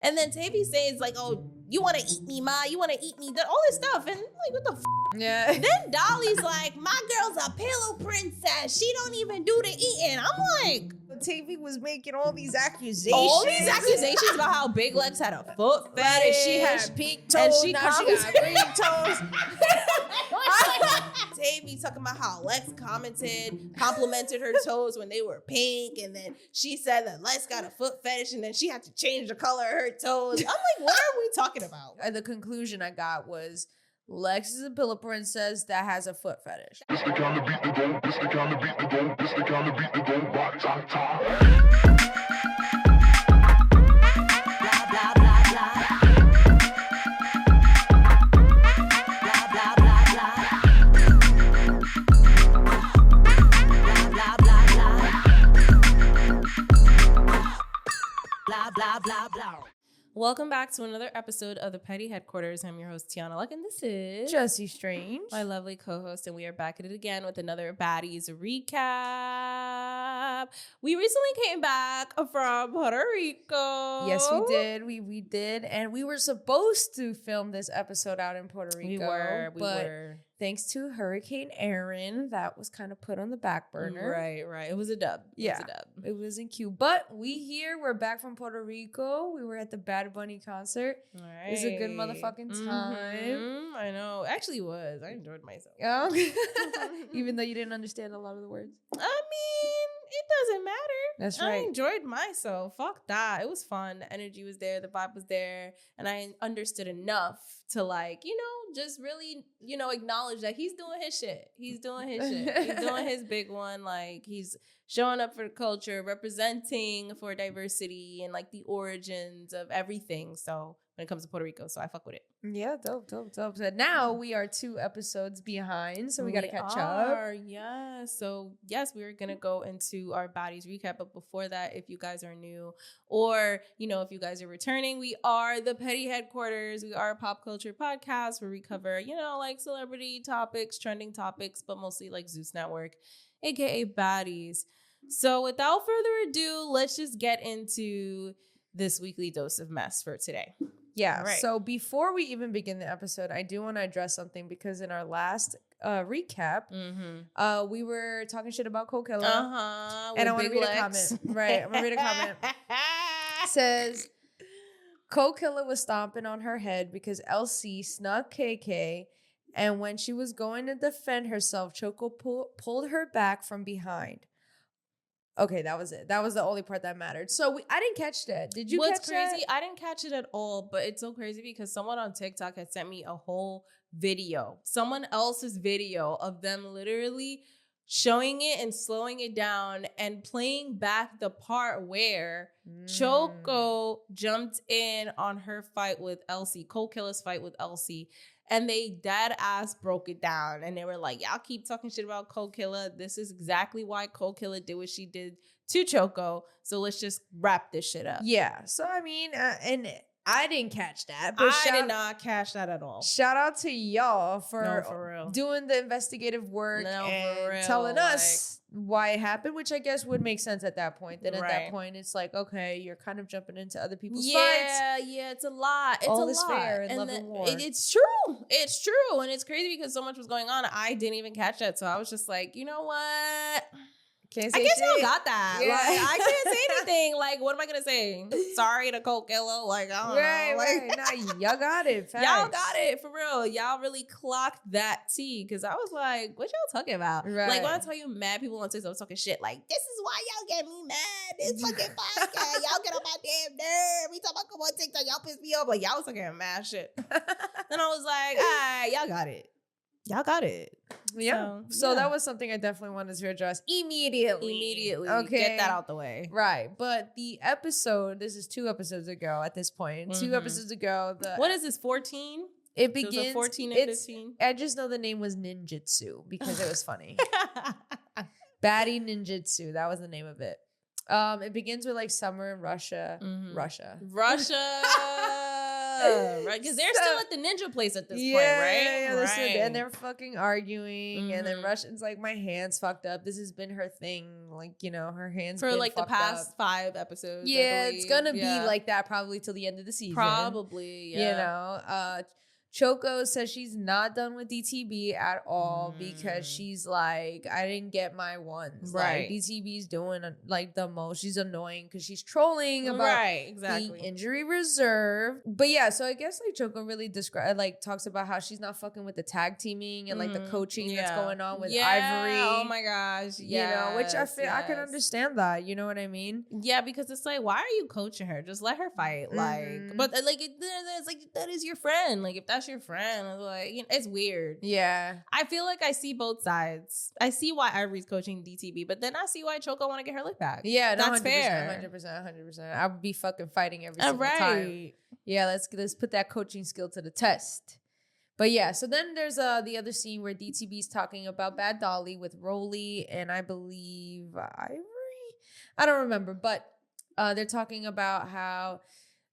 And then Tavy says like, oh, you want to eat me, ma? You want to eat me? All this stuff. And like, what the f? Yeah. Then Dolly's like, my girl's a pillow princess. She don't even do the eating. I'm like, Tavy was making all these accusations. All these accusations about how Big Lex had a foot fetish. She had pink toes, and she now she got green toes. Tavy talking about how Lex complimented her toes when they were pink, and then she said that Lex got a foot fetish, and then she had to change the color of her toes. I'm like, what are we talking about? And the conclusion I got was Lex is a pillow princess that has a foot fetish. This the kind of beat to go, this the kind of beat to go, this the kind of beat to go, rock, ta, ta. Welcome back to another episode of the Petty Headquarters. I'm your host, Tiana Luck, and this is Jessie Strange, my lovely co-host, and we are back at it again with another Baddies recap. We recently came back from Puerto Rico. Yes, we did. We did, and we were supposed to film this episode out in Puerto Rico. We were. Thanks to Hurricane Aaron, that was kind of put on the back burner. Right. It was a dub. It wasn't cute. But we're back from Puerto Rico. We were at the Bad Bunny concert. All right. It was a good motherfucking time. I know. Actually, it was. I enjoyed myself. Even though you didn't understand a lot of the words. I mean, it doesn't matter. That's right. I enjoyed myself. Fuck that. It was fun. The energy was there. The vibe was there. And I understood enough to just really, acknowledge that he's doing his shit. He's doing his big one. Like, he's showing up for the culture, representing for diversity and like the origins of everything. So when it comes to Puerto Rico, so I fuck with it. Yeah, dope. So now we are 2 episodes behind, so we got to catch up. Yeah. So yes, we're gonna go into our Baddies recap, but before that, if you guys are new or if you guys are returning, we are the Petty Headquarters. We are a pop culture podcast where we cover like celebrity topics, trending topics, but mostly like Zeus Network, aka Baddies. So without further ado, let's just get into this weekly dose of mess for today. Yeah. Right. So before we even begin the episode, I do want to address something because in our last recap, we were talking shit about Coachella. And I want to read a comment. Right. I'm going to read a comment. It says, Coachella was stomping on her head because LC snuck KK. And when she was going to defend herself, Choco pulled her back from behind. Okay, that was it. That was the only part that mattered. So I didn't catch that. Did you catch that? What's crazy, I didn't catch it at all, but it's so crazy because someone on TikTok had sent me a whole video. Someone else's video of them literally showing it and slowing it down and playing back the part where Choco jumped in on her fight with Elsie, Coachella's fight with Elsie. And they dead ass broke it down. And they were like, y'all keep talking shit about Coachella. This is exactly why Coachella did what she did to Choco. So let's just wrap this shit up. Yeah. So, I mean, and I didn't catch that. But I did not catch that at all. Shout out to y'all for real. Doing the investigative work and telling us why it happened, which I guess would make sense at that point. Then at that point, it's like, okay, you're kind of jumping into other people's fights. Yeah, it's a lot. It's all a is lot. fair in love and war. It's true. It's true. And it's crazy because so much was going on. I didn't even catch that. So I was just like, you know what? Can't say I guess shit. y'all got that. Yeah. Like, I can't say anything. Like, what am I gonna say? Sorry to Coachella. Like, I don't know. Like, Nah, y'all got it. Facts. Y'all got it for real. Y'all really clocked that tea. Cause I was like, what y'all talking about? Right. Like, when I tell you mad people on TikTok talking shit, like, this is why y'all get me mad. This fucking podcast. Y'all get on my damn nerve. We talk about come on TikTok. Y'all piss me off. Like, y'all was talking mad shit. Then I was like, all right, y'all got it. Y'all got it. Yeah. So that was something I definitely wanted to address immediately. Okay. Get that out the way. Right. But the episode, this is 2 episodes ago at this point. 2 episodes ago. What is this, 14? It begins. So 14 and 15? I just know the name was Ninjutsu because it was funny. Baddie Ninjutsu. That was the name of it. It begins with like summer in Russia. Russia. right? Because they're still at the ninja place at this point, right? Yeah, right. And they're fucking arguing, and then Russian's like, my hand's fucked up. This has been her thing, like, you know, her hands for been like the past up. 5 episodes. Yeah, it's gonna be like that probably till the end of the season. Probably, yeah. You know, Choco says she's not done with DTB at all because she's like, I didn't get my ones. Right. Like, DTB's doing like the most. She's annoying because she's trolling about the injury reserve. But yeah, so I guess like Choco really talks about how she's not fucking with the tag teaming and like the coaching that's going on with Ivory. Oh my gosh. You know, which I feel I can understand that. You know what I mean? Yeah, because it's like, why are you coaching her? Just let her fight. Like, but like, it's like, that is your friend. Like, if that's your friend, like, you know, it's weird. Yeah, I feel like I see both sides. I see why Ivory's coaching DTB, but then I see why Choco want to get her lick back. Yeah, no, that's 100%, fair. 100%. I would be fucking fighting every single time. Yeah, let's put that coaching skill to the test. But yeah, so then there's the other scene where DTB's talking about Bad Dolly with Rolly and I believe Ivory. I don't remember, but they're talking about how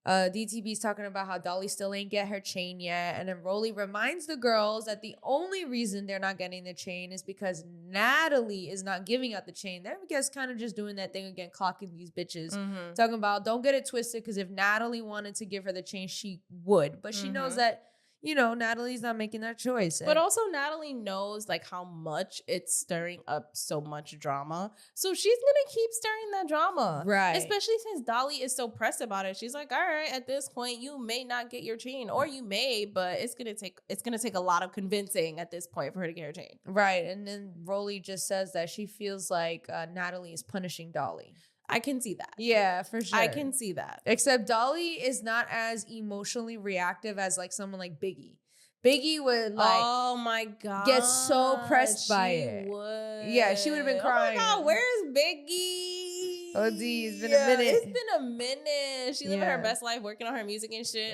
DTB's talking about how Dolly still ain't get her chain yet. And then Rolly reminds the girls that the only reason they're not getting the chain is because Natalie is not giving out the chain. They're, I guess, kind of just doing that thing again, clocking these bitches. Talking about, don't get it twisted, because if Natalie wanted to give her the chain, she would. But she knows that, you know, Natalie's not making that choice. But also Natalie knows like how much it's stirring up so much drama. So she's gonna keep stirring that drama. Right. Especially since Dolly is so pressed about it. She's like, all right, at this point, you may not get your chain. Or you may, but it's gonna take a lot of convincing at this point for her to get her chain. Right. And then Rolly just says that she feels like Natalie is punishing Dolly. I can see that. Yeah, for sure. I can see that. Except Dolly is not as emotionally reactive as like someone like Biggie. Biggie would like, oh my god, get so pressed by it. Yeah, she would have been crying. Oh my god, where's Biggie? Oh, gee, it's been a minute. It's been a minute. She's living her best life, working on her music and shit.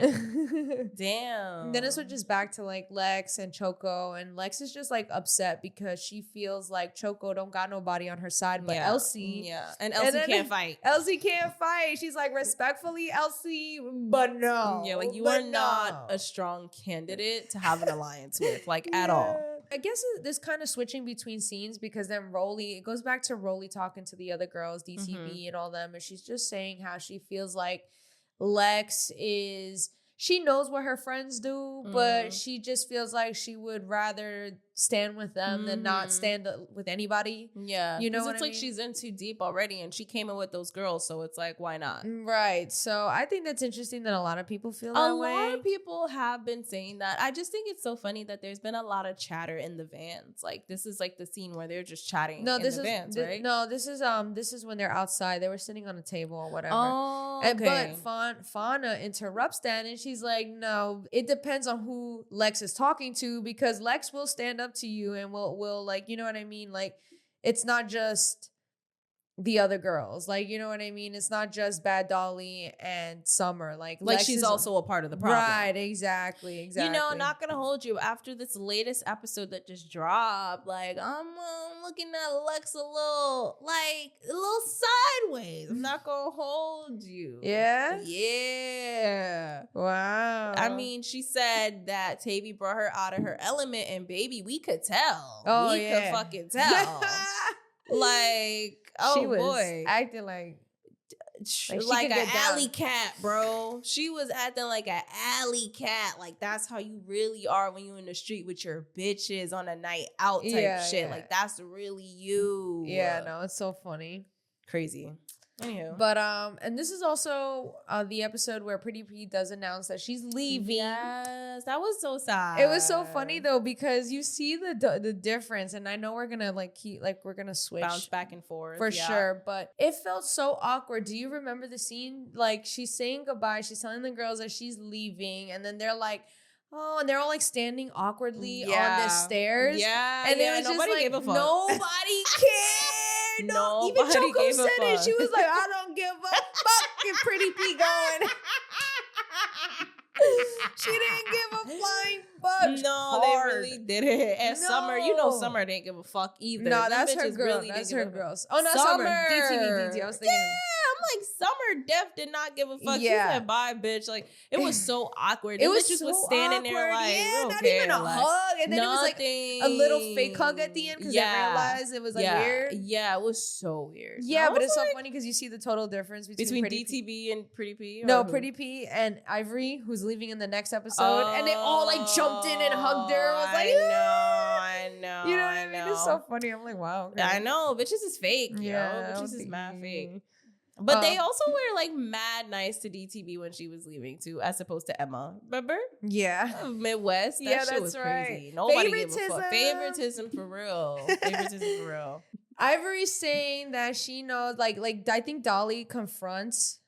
Damn. Then it switches back to like Lex and Choco, and Lex is just like upset because she feels like Choco don't got nobody on her side, but Elsie. Yeah, and Elsie can't fight. Elsie can't fight. She's like, respectfully, Elsie, but no. Yeah, like you are not a strong candidate to have an alliance with, like at all. I guess this kind of switching between scenes, because then Rolly, it goes back to Rolly talking to the other girls, DTB and all them, and she's just saying how she feels like Lex is, she knows what her friends do, but she just feels like she would rather stand with them than not stand with anybody. Yeah. You know what it's I like mean? she's in too deep already, and she came in with those girls, so it's like, why not? Right. So I think that's interesting that a lot of people feel that way. A lot of people have been saying that. I just think it's so funny that there's been a lot of chatter in the vans. Like, this is like the scene where they're just chatting in the vans, right? No, this is when they're outside. They were sitting on a table or whatever. Oh, okay. But Fauna interrupts that, and she's like, no, it depends on who Lex is talking to, because Lex will stand up to you and will like, you know what I mean? Like, it's not just the other girls. Like, you know what I mean? It's not just Bad Dolly and Summer. Like Lex she's also a part of the problem. Right, exactly. You know, not gonna hold you. After this latest episode that just dropped, like, I'm looking at Lex a little sideways. I'm not gonna hold you. Yeah? Yeah. Wow. I mean, she said that Tavy brought her out of her element, and baby, we could tell. Oh, we could fucking tell. Like, oh she was boy, acting like an alley cat, bro. She was acting like an alley cat. Like, that's how you really are when you in the street with your bitches on a night out type shit. Like, that's really you. Yeah, no, it's so funny. Crazy. Anywho. But and this is also the episode where Pretty P does announce that she's leaving. Yes, that was so sad. It was so funny though, because you see the difference, and I know we're gonna we're gonna switch, bounce back and forth for sure. But it felt so awkward. Do you remember the scene? Like, she's saying goodbye, she's telling the girls that she's leaving, and then they're like, oh, and they're all like standing awkwardly on the stairs. Yeah, and it was nobody just like, gave a fuck. Nobody cared. No, even Choco said it. She was like, I don't give a fuck if Pretty P going. She didn't give a flying fuck. No, they really didn't. And Summer, you know, Summer didn't give a fuck either. No, that's her girl. That's her girls. Oh, not Summer. DTV. I was thinking. Yeah, I'm like Summer Def did not give a fuck. Yeah. She said, "Bye, bitch." Like it was so awkward. It The was bitches so was standing there awkward. like, yeah, we don't not care. even a like, hug, and then nothing. it was like a little fake hug at the end because they realized it was like weird. Yeah, it was so weird. Yeah, but it's so funny because you see the total difference between DTV and Pretty P. No, Pretty P and Ivory, who's leaving in the next episode, and they all like jumped in and hugged her. I was like, I know. You know what I mean? It's so funny. I'm like, wow. Okay. I know, bitches is fake. Yeah, bitches is mad fake. But they also were like mad nice to DTV when she was leaving too, as opposed to Emma. Remember? Yeah. Midwest. That shit was crazy. Nobody gave a fuck. Favoritism for real. Favoritism for real. Ivory's saying that she knows, like I think Dolly confronts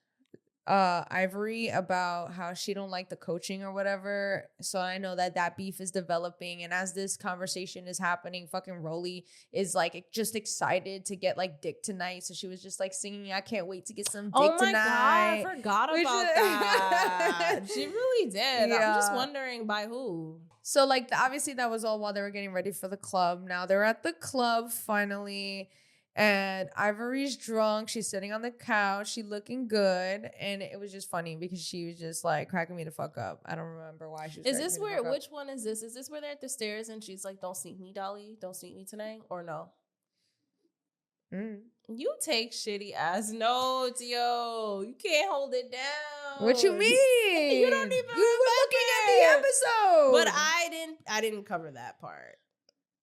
Ivory about how she don't like the coaching or whatever. So I know that beef is developing, and as this conversation is happening, fucking Rolly is like just excited to get like dick tonight. So she was just like singing, "I can't wait to get some dick tonight." Oh my god, I forgot about that. She really did. Yeah. I'm just wondering by who. So like obviously that was all while they were getting ready for the club. Now they're at the club finally. And Ivory's drunk. She's sitting on the couch. She looking good. And it was just funny because she was just like cracking me the fuck up. I don't remember why she was. Is this where, which one is this? Is this where they're at the stairs and she's like, "Don't sneak me, Dolly. Don't sneak me tonight," or no? You take shitty ass notes, yo. You can't hold it down. What you mean? You don't even You were looking at the episode. But I didn't cover that part.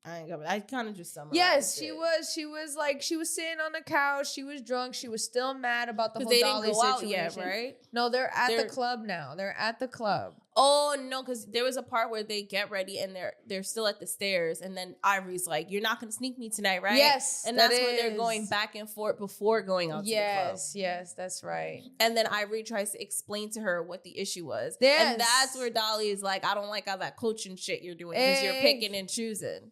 I kind of just summarized. Yes, she was like, she was sitting on the couch. She was drunk. She was still mad about the whole Dolly situation. Yet, right? No, they're at the club now. They're at the club. Oh no, because there was a part where they get ready and they're still at the stairs, and then Ivory's like, "You're not gonna sneak me tonight, right?" Yes, and that's where they're going back and forth before going out to the club. Yes, that's right. And then Ivory tries to explain to her what the issue was, yes. And that's where Dolly is like, "I don't like all that coaching shit you're doing because you're picking and choosing."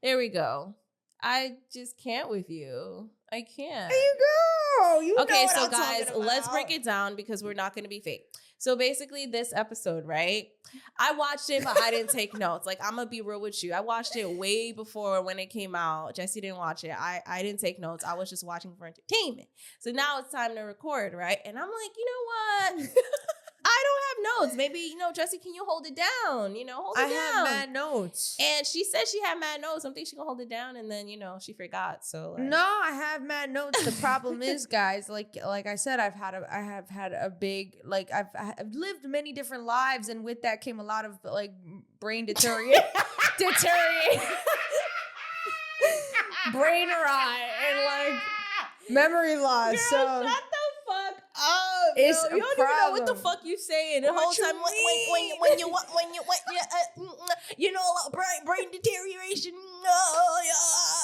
There we go. I just can't with you. I can't. There you go. You okay, know what so I'm guys, talking let's about. break it down because we're not going to be fake. So basically, this episode, right? I watched it, but I didn't take notes. Like, I'm gonna be real with you. I watched it way before when it came out. Jesse didn't watch it. I didn't take notes. I was just watching for entertainment. So now it's time to record, right? And I'm like, you know what? I don't have notes. Maybe, Jesse, can you hold it down? Hold it down. I have mad notes. And she said she had mad notes. I think she gonna hold it down, and then, she forgot. So no, I have mad notes. The problem is, guys, like I said, I have had a big, like I've lived many different lives, and with that came a lot of like brain deteriorate, brain rot, and like memory loss. Girl, so shut the fuck up. It's you don't even know what the fuck you saying the whole time. When you brain deterioration. No, yeah.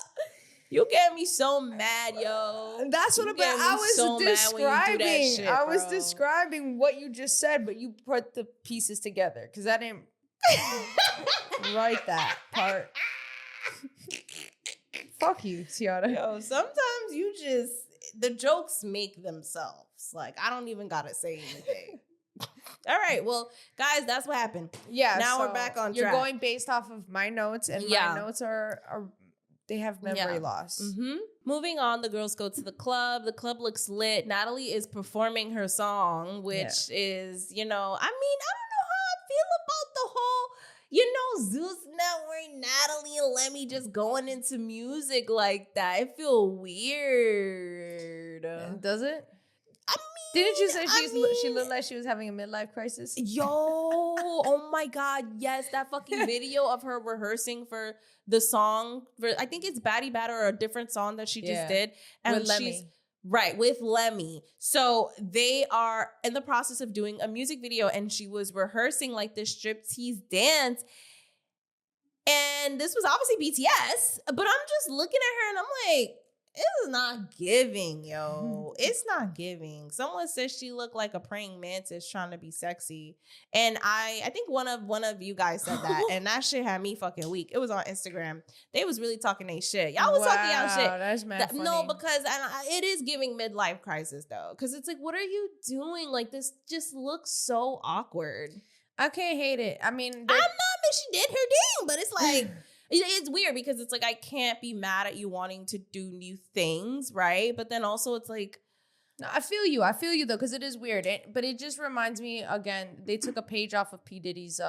You get me so mad, yo. That's what I was describing. I was describing what you just said, but you put the pieces together because I didn't write that part. Fuck you, Tiana. Yo, sometimes the jokes make themselves. Like, I don't even gotta say anything. All right, well, guys, that's what happened. Yeah. Now we're back on track. You're going based off of my notes, and my notes are they have memory loss. Mm-hmm. Moving on, the girls go to the club. The club looks lit. Natalie is performing her song, which is, I don't know how I feel about the whole, Zeus Network, Natalie and Lemmy just going into music like that. It feel weird. Does it? I mean, didn't you say she looked like she was having a midlife crisis? Yo, oh my God, yes, that fucking video of her rehearsing for the song, I think it's Batty Batter or a different song that she just did. And with Lemmy. Right, with Lemmy. So they are in the process of doing a music video, and she was rehearsing like this striptease dance. And this was obviously BTS, but I'm just looking at her and I'm like, it's not giving, yo. It's not giving. Someone said she looked like a praying mantis trying to be sexy. And I think one of you guys said that. And that shit had me fucking weak. It was on Instagram. They was really talking they shit. Y'all was talking y'all shit. That's mad funny. No, because it is giving midlife crisis though. Because it's like, what are you doing? Like, this just looks so awkward. I can't hate it. I mean, I'm not, but she did her thing. But it's like... It's weird because it's like, I can't be mad at you wanting to do new things, right? But then also it's like, No, I feel you though, because it is weird. But it just reminds me again. They took a page off of P Diddy's.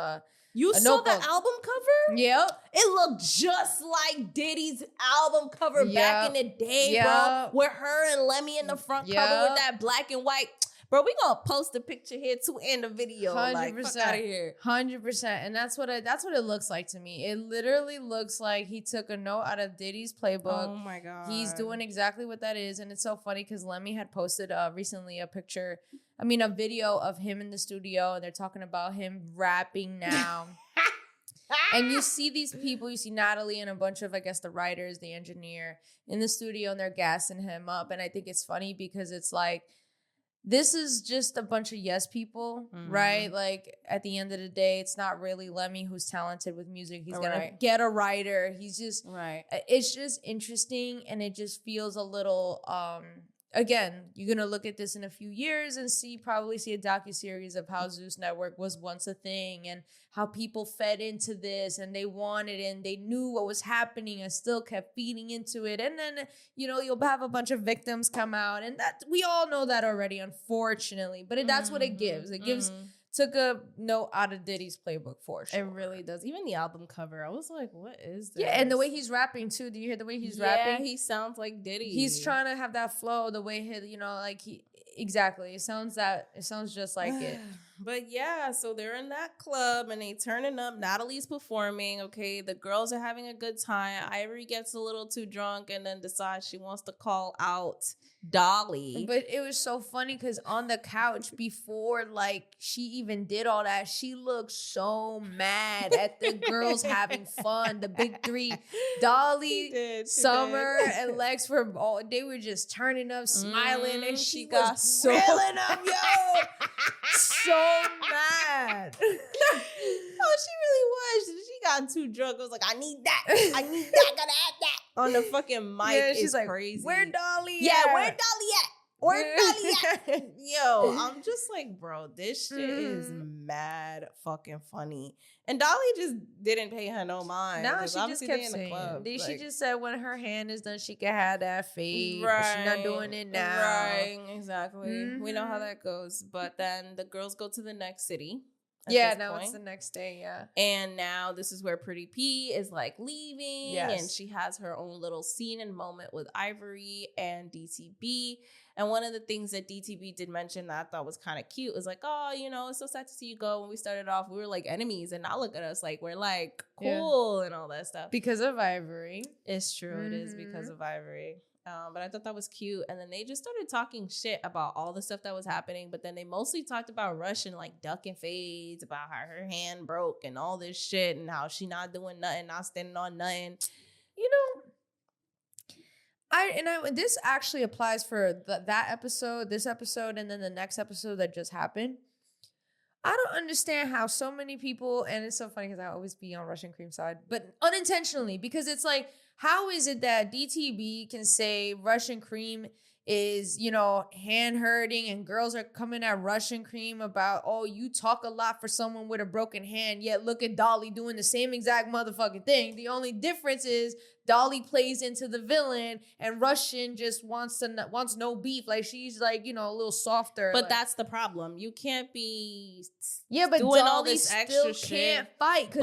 You saw the album cover? Yep. It looked just like Diddy's album cover back in the day, bro. With her and Lemmy in the front cover with that black and white. Bro, we gonna post a picture here too in the video. 100%. Like, fuck out of here. 100%. And that's what it looks like to me. It literally looks like he took a note out of Diddy's playbook. Oh my God. He's doing exactly what that is. And it's so funny because Lemmy had posted recently a video of him in the studio, and they're talking about him rapping now. And you see these people, you see Natalie and a bunch of, I guess, the writers, the engineer in the studio, and they're gassing him up. And I think it's funny because it's like, this is just a bunch of yes people, right? Like, at the end of the day, it's not really Lemmy who's talented with music. He's going to get a writer. He's just, it's just interesting. And it just feels a little, again, you're going to look at this in a few years and probably see a docuseries of how Zeus Network was once a thing and how people fed into this and they wanted it and they knew what was happening and still kept feeding into it. And then, you'll have a bunch of victims come out, and that we all know that already, unfortunately. But that's what it gives. It took a note out of Diddy's playbook for sure. It really does. Even the album cover, I was like, what is this? Yeah, and the way he's rapping too. Do you hear the way he's rapping? Yeah, he sounds like Diddy. He's trying to have that flow, the way exactly. It sounds just like it. But yeah, so they're in that club and they turning up. Natalie's performing. Okay, the girls are having a good time. Ivory gets a little too drunk and then decides she wants to call out Dolly. But it was so funny because on the couch before she even did all that, she looked so mad at the girls having fun. The big three, Dolly, Summer, and Lex they were just turning up, smiling, and she got so grilling them, yo. So mad. Oh, she really was. She got too drunk. I was like, I need that. Gotta have that. On the fucking mic. Yeah, she's like, crazy. Where Dolly at? Yeah, where Dolly at? Where Dolly at? Yo, I'm just like, bro, this shit is mad fucking funny. And Dolly just didn't pay her no mind. No, she just kept saying. She just said when her hand is done, she can have that fade. Right. But she's not doing it now. Right, exactly. We know how that goes. But then the girls go to the next city. Yeah, now it's the next day, yeah. And now this is where Pretty P is like leaving. Yes. And she has her own little scene and moment with Ivory and DTB. And one of the things that DTB did mention that I thought was kind of cute was like, oh, it's so sad to see you go. When we started off, we were like enemies. And now look at us, like we're like cool and all that stuff. Because of Ivory. It's true. It is because of Ivory. But I thought that was cute. And then they just started talking shit about all the stuff that was happening. But then they mostly talked about Rush and like ducking fades, about how her hand broke and all this shit and how she not doing nothing, not standing on nothing. This actually applies for that episode, this episode, and then the next episode that just happened. I don't understand how so many people, and it's so funny because I always be on Russian Cream side, but unintentionally, because it's like, how is it that DTB can say Russian Cream is, hand hurting and girls are coming at Russian Cream about, oh, you talk a lot for someone with a broken hand, yet look at Dolly doing the same exact motherfucking thing. The only difference is Dolly plays into the villain and Russian just wants no beef. Like she's like, a little softer. But that's the problem. You can't be but doing Dolly all this extra still shit. Can't fight.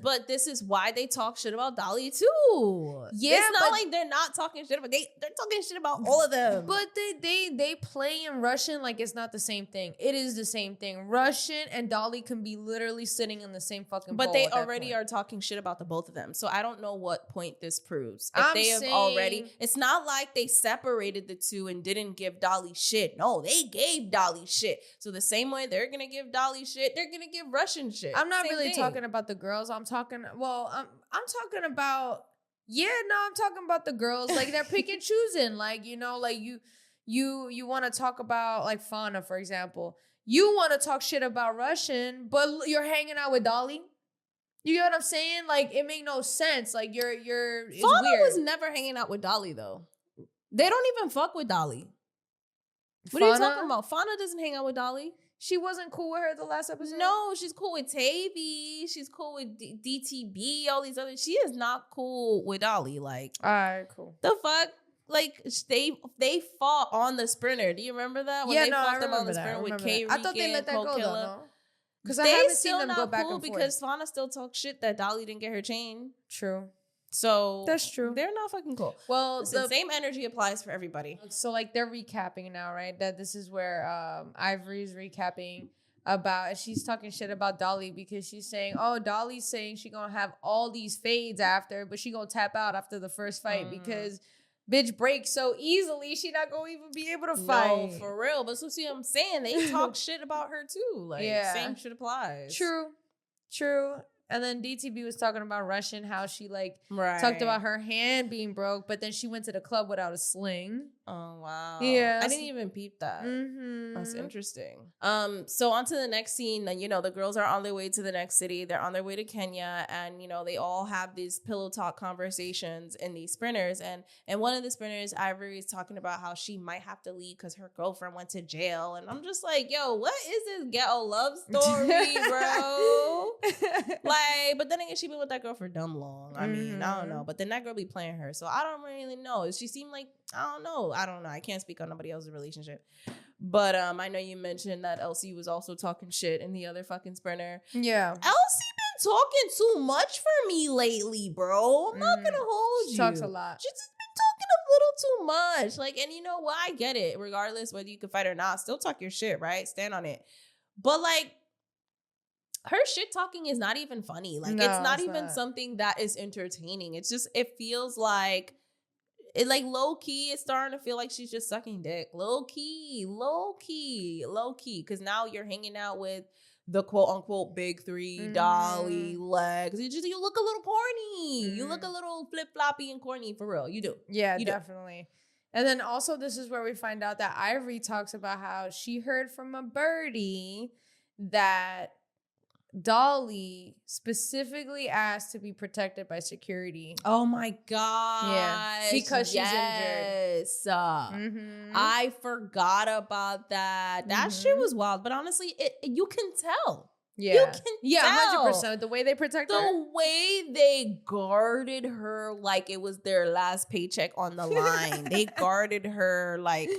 But this is why they talk shit about Dolly too. Yeah, it's not like they're not talking shit about they're talking shit about all of them. But they play in Russian like it's not the same thing. It is the same thing. Russian and Dolly can be literally sitting in the same fucking bowl. But they already are talking shit about the both of them. So I don't know what point this proves. It's not like they separated the two and didn't give Dolly shit. No, they gave Dolly shit. So the same way they're gonna give Dolly shit, they're gonna give Russian shit. I'm not really talking about the girls. I'm talking about I'm talking about the girls. Like they're pick and choosing. Like, you want to talk about like Fauna, for example. You want to talk shit about Russian, but you're hanging out with Dolly. You get what I'm saying? Like, it make no sense. Like, it's Fauna weird. was never hanging out with Dolly, though. They don't even fuck with Dolly. What are you talking about? Fauna doesn't hang out with Dolly. She wasn't cool with her the last episode? No, she's cool with Tavy. She's cool with DTB, all these other. She is not cool with Dolly. Like, all right, cool. The fuck? like they fought on the sprinter. Do you remember that? When they fought them on the sprinter with K. I thought they let that go though, no? Because I They haven't still seen them go not back cool and forth. because Fauna still talks shit that Dolly didn't get her chain. True. So that's true. They're not fucking cool. Well, the same energy applies for everybody. So like they're recapping now, right? That this is where Ivory's recapping about, and she's talking shit about Dolly because she's saying, oh, Dolly's saying she gonna have all these fades after, but she gonna tap out after the first fight because bitch breaks so easily, she not gonna even be able to fight. No, for real. But so see what I'm saying? They talk shit about her too. Like, same shit applies. True. And then DTB was talking about Russian, how she like talked about her hand being broke, but then she went to the club without a sling. Oh wow. Yeah. I didn't even peep that. Mm-hmm. That's interesting. So on to the next scene. You know, the girls are on their way to the next city. They're on their way to Kenya, and you know, they all have these pillow talk conversations in these sprinters. And one of the sprinters, Ivory, is talking about how she might have to leave because her girlfriend went to jail. And I'm just like, yo, what is this ghetto love story, bro? Like, but then again, she been with that girl for dumb long. I mean, I don't know. But then that girl be playing her, so I don't really know. She seemed like, I don't know. I can't speak on nobody else's relationship. But I know you mentioned that Elsie was also talking shit in the other fucking sprinter. Yeah. Elsie been talking too much for me lately, bro. I'm not gonna hold you. She talks a lot. She's just been talking a little too much. Like, and you know what? I get it. Regardless whether you can fight or not, still talk your shit, right? Stand on it. But like, her shit talking is not even funny. Like, it's not even something that is entertaining. It's just, it feels like, it like low key, it's starting to feel like she's just sucking dick. Low key. Because now you're hanging out with the quote unquote big three, Dolly, Lex. You look a little corny. You look a little flip floppy and corny for real. You do. Yeah, definitely. And then also, this is where we find out that Ivory talks about how she heard from a birdie that Dolly specifically asked to be protected by security. Oh my god! Yeah, because she's injured. I forgot about that. That shit was wild. But honestly, you can tell. Yeah, you can tell. 100%. The way they protect her, the way they guarded her like it was their last paycheck on the line. They guarded her like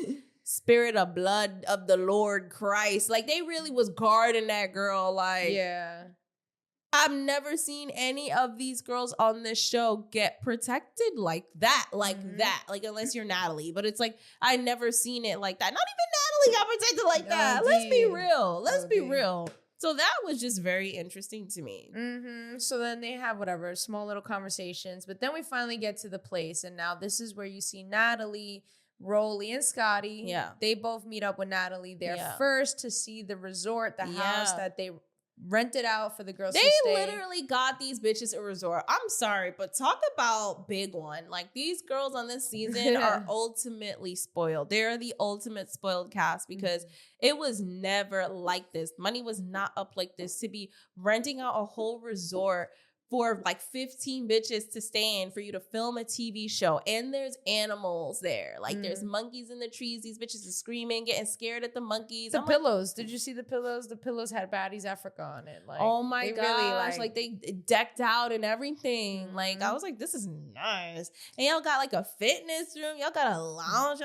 Spirit of blood of the Lord Christ. Like, they really was guarding that girl. Like, yeah. I've never seen any of these girls on this show get protected like that. Like that. Like, unless you're Natalie. But it's like, I never seen it like that. Not even Natalie got protected like that. Let's be real. Let's be real. So that was just very interesting to me. So then they have whatever, small little conversations. But then we finally get to the place. And now this is where you see Natalie, Rolly, and Scotty. Yeah. They both meet up with Natalie there first to see the resort, the house that they rented out for the girls to stay. They literally got these bitches a resort. I'm sorry, but talk about big one. Like, these girls on this season are ultimately spoiled. They're the ultimate spoiled cast because it was never like this. Money was not up like this to be renting out a whole resort for like 15 bitches to stay in for you to film a TV show. And there's animals there. Like, there's monkeys in the trees. These bitches are screaming, getting scared at the monkeys. The pillows. Did you see the pillows? The pillows had Baddies Africa on it. Like, oh my gosh. Really, they decked out and everything. Like, I was like, this is nice. And y'all got like a fitness room. Y'all got a lounge.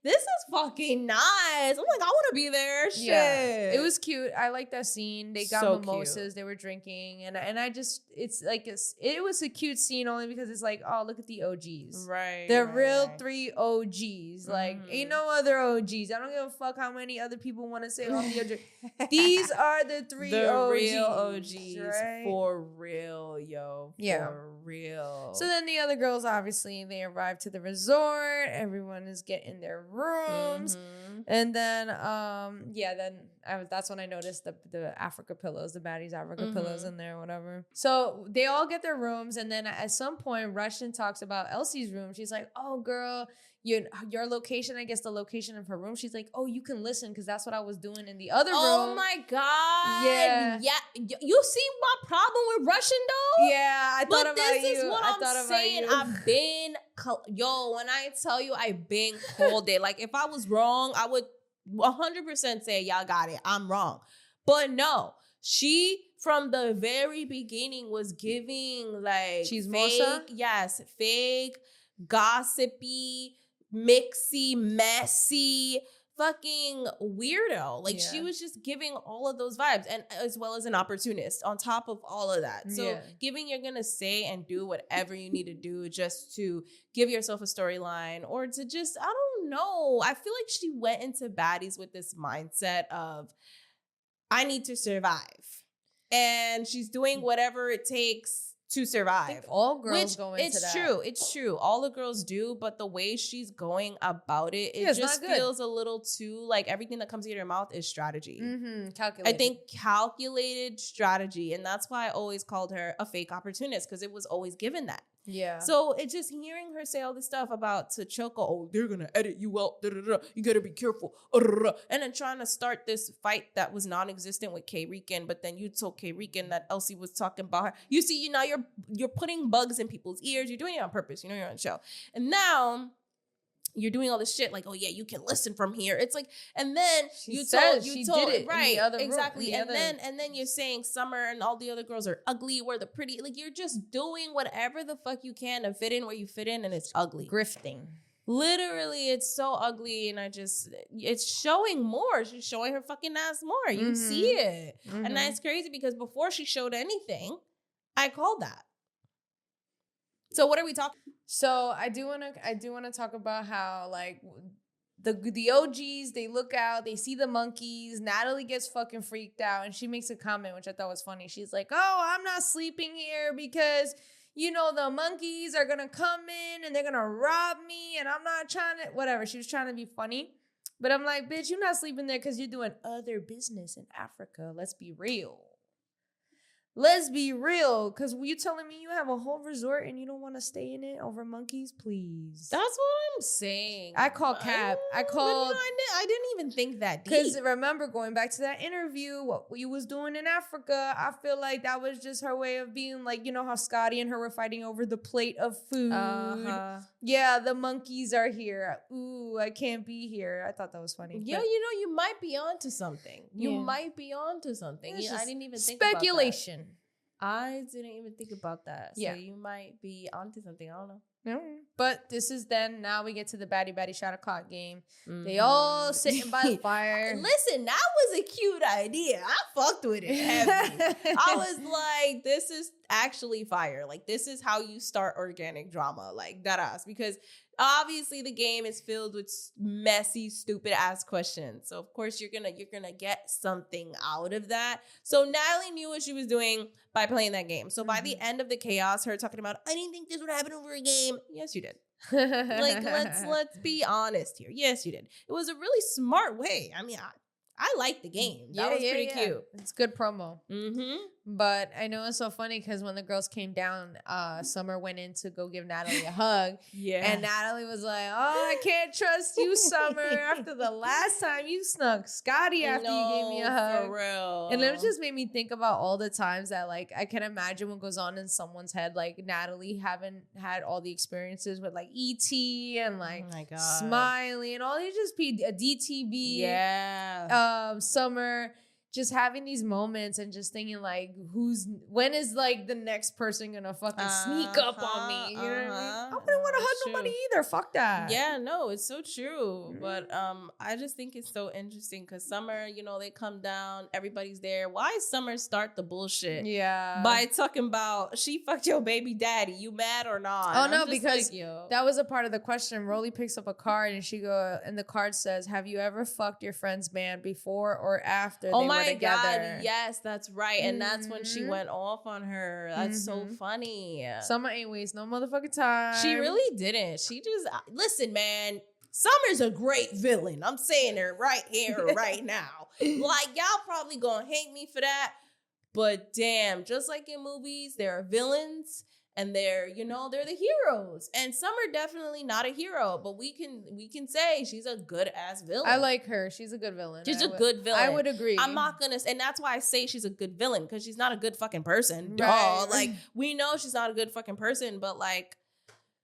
This is fucking nice. I'm like, I want to be there. Shit. Yeah. It was cute. I like that scene. They got so mimosas. Cute. They were drinking. And I just, it's like, it was a cute scene only because it's like, oh, look at the OGs. Right. The real 3 OGs. Like, ain't no other OGs. I don't give a fuck how many other people want to say on the OGs. These are the 3 OGs. Real OGs. Right? For real, yo. Yeah. For real. So then the other girls, obviously, they arrive to the resort. Everyone is getting their rooms. And then, that's when I noticed the Africa pillows, the Baddies Africa pillows in there, whatever. So they all get their rooms, and then at some point, Russian talks about Elsie's room. She's like, "Oh, girl, your location, I guess the location of her room." She's like, "Oh, you can listen because that's what I was doing in the other room." Oh my god! Yeah. You see my problem with Russian though? Yeah, I thought about you. This is what I'm saying. I've been when I tell you I've been called it. Like, if I was wrong, I would 100% say y'all got it. I'm wrong, but no, she from the very beginning was giving like fake, fake, gossipy, mixy, messy, fucking weirdo. Like she was just giving all of those vibes, and as well as an opportunist on top of all of that. So giving, you're gonna say and do whatever you need to do just to give yourself a storyline, or to just, I don't know. I feel like she went into Baddies with this mindset of, I need to survive. And she's doing whatever it takes to survive. I think all girls go into that. It's true. All the girls do, but the way she's going about it, it just feels a little too like everything that comes out of your mouth is strategy. Calculated. I think calculated strategy. And that's why I always called her a fake opportunist, because it was always given that. Yeah. So it's just hearing her say all this stuff about to Choco, oh, they're going to edit you out. You got to be careful. And then trying to start this fight that was non-existent with K-Rican, but then you told K-Rican that Elsie was talking about her. You see, you now you're putting bugs in people's ears. You're doing it on purpose. You know, you're on the show. And now you're doing all this shit like, oh yeah, you can listen from here. It's like, and then you told it right, exactly, and then you're saying Summer and all the other girls are ugly. We're the pretty, like you're just doing whatever the fuck you can to fit in where you fit in, and it's ugly. Grifting. Literally, it's so ugly, and it's showing more. She's showing her fucking ass more. You see it, and that's crazy because before she showed anything, I called that. So what are we talking? So I do want to talk about how like the OGs, they look out, they see the monkeys. Natalie gets fucking freaked out, and she makes a comment which I thought was funny. She's like, "Oh, I'm not sleeping here because you know the monkeys are gonna come in and they're gonna rob me, and I'm not trying to whatever." She was trying to be funny, but I'm like, "Bitch, you're not sleeping there because you're doing other business in Africa. Let's be real." Let's be real, because you telling me you have a whole resort and you don't want to stay in it over monkeys, please. That's what I'm saying. I called Cap. I didn't even think that deep. Because remember, going back to that interview, what you was doing in Africa, I feel like that was just her way of being like, you know how Scotty and her were fighting over the plate of food. Yeah, the monkeys are here. Ooh, I can't be here. I thought that was funny. Yeah, you know, you might be onto something. I didn't even think about that. Speculation. I didn't even think about that. So you might be onto something. I don't know. No. But this is then, now we get to the baddie shot o'clock game. They all sitting by the fire. Listen, that was a cute idea. I fucked with it heavy. I was like, this is actually fire. Like, this is how you start organic drama. Like, that ass. Because obviously the game is filled with messy, stupid ass questions. So of course you're gonna get something out of that. So Natalie knew what she was doing by playing that game. So by the end of the chaos, her talking about, I didn't think this would happen over a game. Yes, you did. Like, let's be honest here. Yes, you did. It was a really smart way. I mean, I liked the game. That was pretty cute. It's good promo. But I know it's so funny because when the girls came down, Summer went in to go give Natalie a hug. And Natalie was like, oh, I can't trust you, Summer, after the last time you snuck Scotty after you gave me a hug. For real. And it just made me think about all the times that, like, I can imagine what goes on in someone's head. Like, Natalie haven't had all the experiences with, like, E.T. and, like, Smiley and all these just DTV. Summer just having these moments and just thinking like, when is like the next person gonna fucking sneak up on me? You know what I mean? I wouldn't want to hug nobody either. Fuck that. Yeah, no, it's so true. But I just think it's so interesting because Summer, you know, they come down, everybody's there. Why Summer start the bullshit? Yeah. By talking about she fucked your baby daddy. You mad or not? Oh no, because like, that was a part of the question. Rolly picks up a card and the card says, "Have you ever fucked your friend's man before or after they were together?" God, yes, that's right. And that's when she went off on her. That's so funny. Summer ain't waste no motherfucking time. She really didn't. She just, listen, man, Summer's a great villain. I'm saying it right here, right now. Like, y'all probably gonna hate me for that. But damn, just like in movies, there are villains. And they're the heroes. And Summer definitely not a hero, but we can say she's a good ass villain. I like her. She's a good villain. She's a good villain. I would agree. I'm not gonna, and that's why I say she's a good villain, because she's not a good fucking person. Right. Like, we know she's not a good fucking person, but like,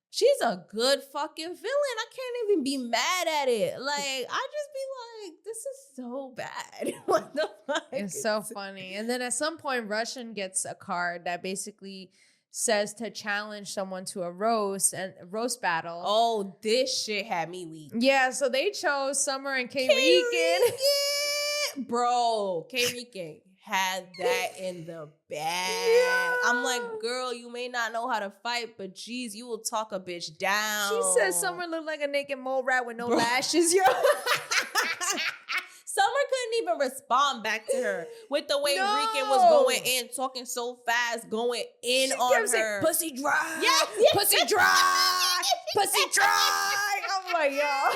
she's a good fucking villain. I can't even be mad at it. Like, I just be like, this is so bad. What the fuck? It's so funny. And then at some point, Russian gets a card that basically says to challenge someone to a roast battle. Oh, this shit had me weak. Yeah, so they chose Summer and K-Rican. Bro, K-Rican had that in the bag. Yeah. I'm like, girl, you may not know how to fight, but geez, you will talk a bitch down. She said Summer looked like a naked mole rat with no lashes, yo. Summer couldn't even respond back to her with the way Rican was going in, talking so fast, going in she on her. Saying, pussy dry. Yes. Pussy dry. Pussy dry. I'm like, yo.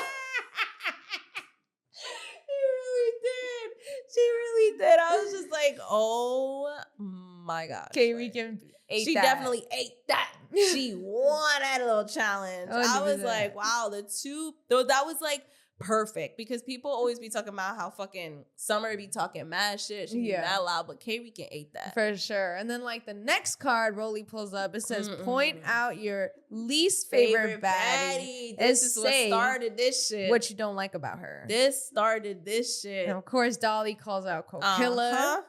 She really did. I was just like, oh my gosh. K-Rican ate she that. She definitely ate that. She won that little challenge. 100%. I was like, wow, that was like perfect because people always be talking about how fucking Summer be talking mad shit. She be mad loud, but K-Rican ate that. For sure. And then like the next card Rolly pulls up, it says, point out your least favorite baddie. This is what started this shit. What you don't like about her. This started this shit. And of course, Dolly calls out Coquilla.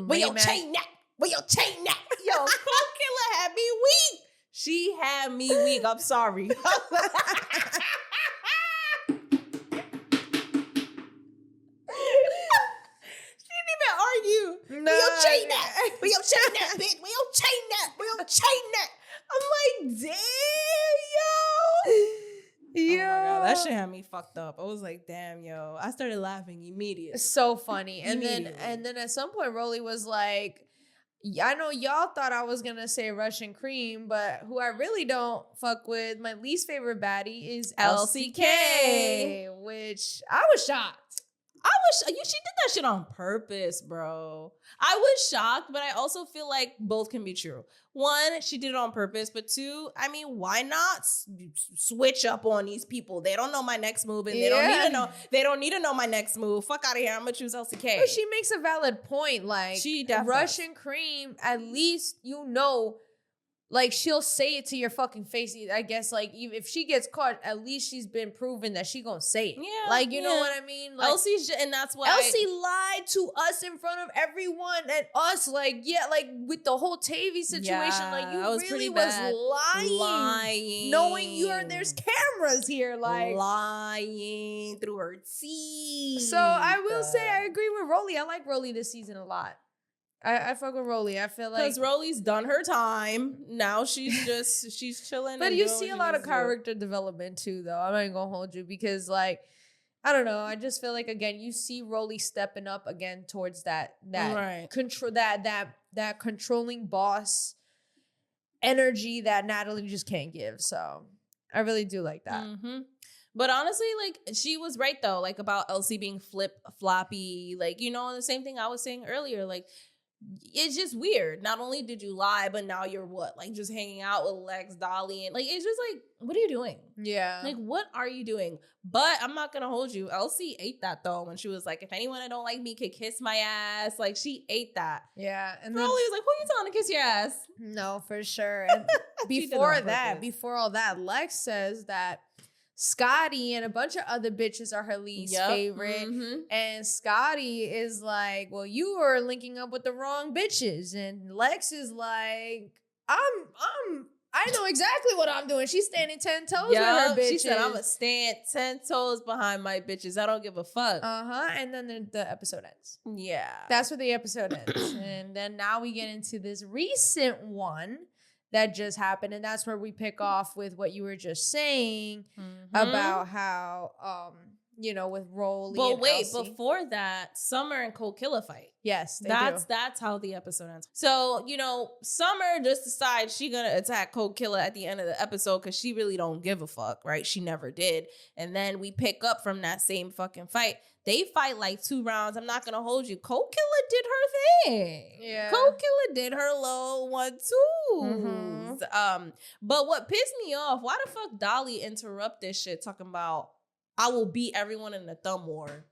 Where your chain at? Where your chain at? Yo, Coquilla had me weak. She had me weak. I'm sorry. No. Where your chain at? Where your chain at, bitch? Where your chain at? Where your chain at? I'm like, damn, yo. Oh my God, that shit had me fucked up. I was like, damn, yo. I started laughing immediately. So funny. And then at some point, Rolly was like, I know y'all thought I was gonna say Russian Cream, but who I really don't fuck with, my least favorite baddie is LCK, which I was shocked. She did that shit on purpose, bro. I was shocked, but I also feel like both can be true. One, she did it on purpose, but two, I mean, why not switch up on these people? They don't know my next move, and they don't need to know my next move. Fuck out of here. I'm gonna choose LCK. But she makes a valid point. Like, she definitely Russian Cream, at least you know. Like, she'll say it to your fucking face. I guess, like, even if she gets caught, at least she's been proven that she gonna say it. Yeah. Like, you know what I mean? Like, and that's why Elsie lied to us in front of everyone and us. Like, like, with the whole Tavy situation, like, you really was lying. Knowing there's cameras here. Like, lying through her teeth. So, I will say, I agree with Rolly. I like Rolly this season a lot. I fuck with Rolly. I feel like because Rolly's done her time. Now she's chilling. But you see a lot of character development too, though. I'm not gonna hold you because, like, I don't know. I just feel like again you see Rolly stepping up again towards that control that controlling boss energy that Natalie just can't give. So I really do like that. Mm-hmm. But honestly, like, she was right though, like about Elsie being flip-floppy, like, you know, the same thing I was saying earlier, like. It's just weird. Not only did you lie, but now you're what? Like, just hanging out with Lex, Dolly, and like, it's just like, what are you doing? Yeah. Like, what are you doing? But I'm not gonna hold you. Elsie ate that though when she was like, if anyone that don't like me could kiss my ass. Like, she ate that. Yeah. And Rolly was like, who you telling to kiss your ass? No, for sure. And before all that, Lex says that Scotty and a bunch of other bitches are her least favorite. Mm-hmm. And Scotty is like, well, you are linking up with the wrong bitches. And Lex is like, I know exactly what I'm doing. She's standing 10 toes with her bitches. She said, I'm going to stand 10 toes behind my bitches. I don't give a fuck. And then the episode ends. Yeah. That's where the episode ends. And then now we get into this recent one that just happened, and that's where we pick off with what you were just saying about how, with Rolly. But wait, before that, Summer and Coquilla fight. Yes, that's how the episode ends. So Summer just decides she's gonna attack Coquilla at the end of the episode because she really don't give a fuck, right? She never did. And then we pick up from that same fucking fight. They fight like 2 rounds. I'm not gonna hold you. Coquilla did her thing. Yeah. Coquilla did her little 1-2. Mm-hmm. But what pissed me off, why the fuck Dolly interrupt this shit talking about I will beat everyone in the thumb war?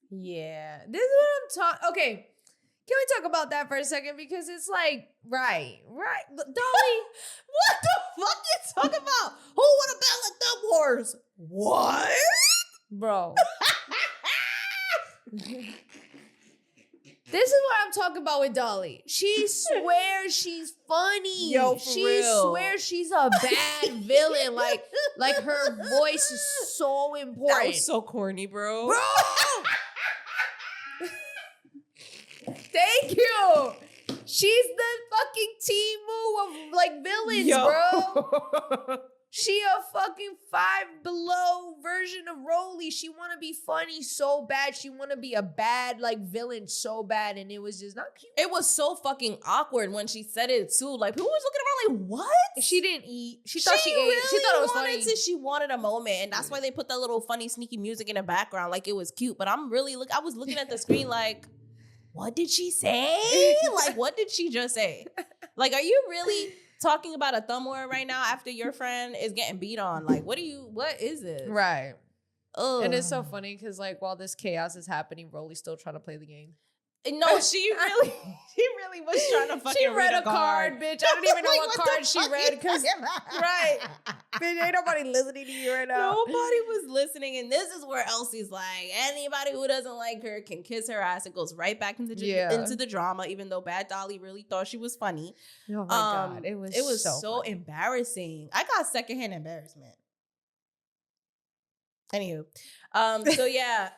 Yeah. This is what I'm talking. Okay. Can we talk about that for a second? Because it's like, right. Dolly. What the fuck you talking about? Who want to battle at thumb wars? What? Bro. This is what I'm talking about with Dolly. She swears she's funny. Yo, for she real. swears she's a bad villain. Like her voice is so important. That was so corny, bro. Thank you. She's the fucking Timu of like villains, bro. She a fucking Five Below version of Rolly. She want to be funny so bad. She want to be a bad like villain so bad, and it was just not cute. It was so fucking awkward when she said it too. Like people was looking around like, what? She didn't eat. She thought she ate. Really She thought it was funny. She wanted a moment, and that's why they put that little funny, sneaky music in the background, like it was cute. But I was looking at the screen like, what did she say? Like, what did she just say? Like, are you really talking about a thumb war right now after your friend is getting beat on? Like, what is this? Right. Ugh. And it's so funny because like while this chaos is happening, Rolly's still trying to play the game. No, she really was trying to fucking She read a card, bitch. I don't even know Like, what what card the she fuck read you because talking about? right, bitch, ain't nobody listening to you right now. Nobody was listening, and this is where Elsie's like, anybody who doesn't like her can kiss her ass. It goes right back into the drama, even though Bad Dolly really thought she was funny. Oh my god, it was so embarrassing. I got secondhand embarrassment. Anywho, so yeah.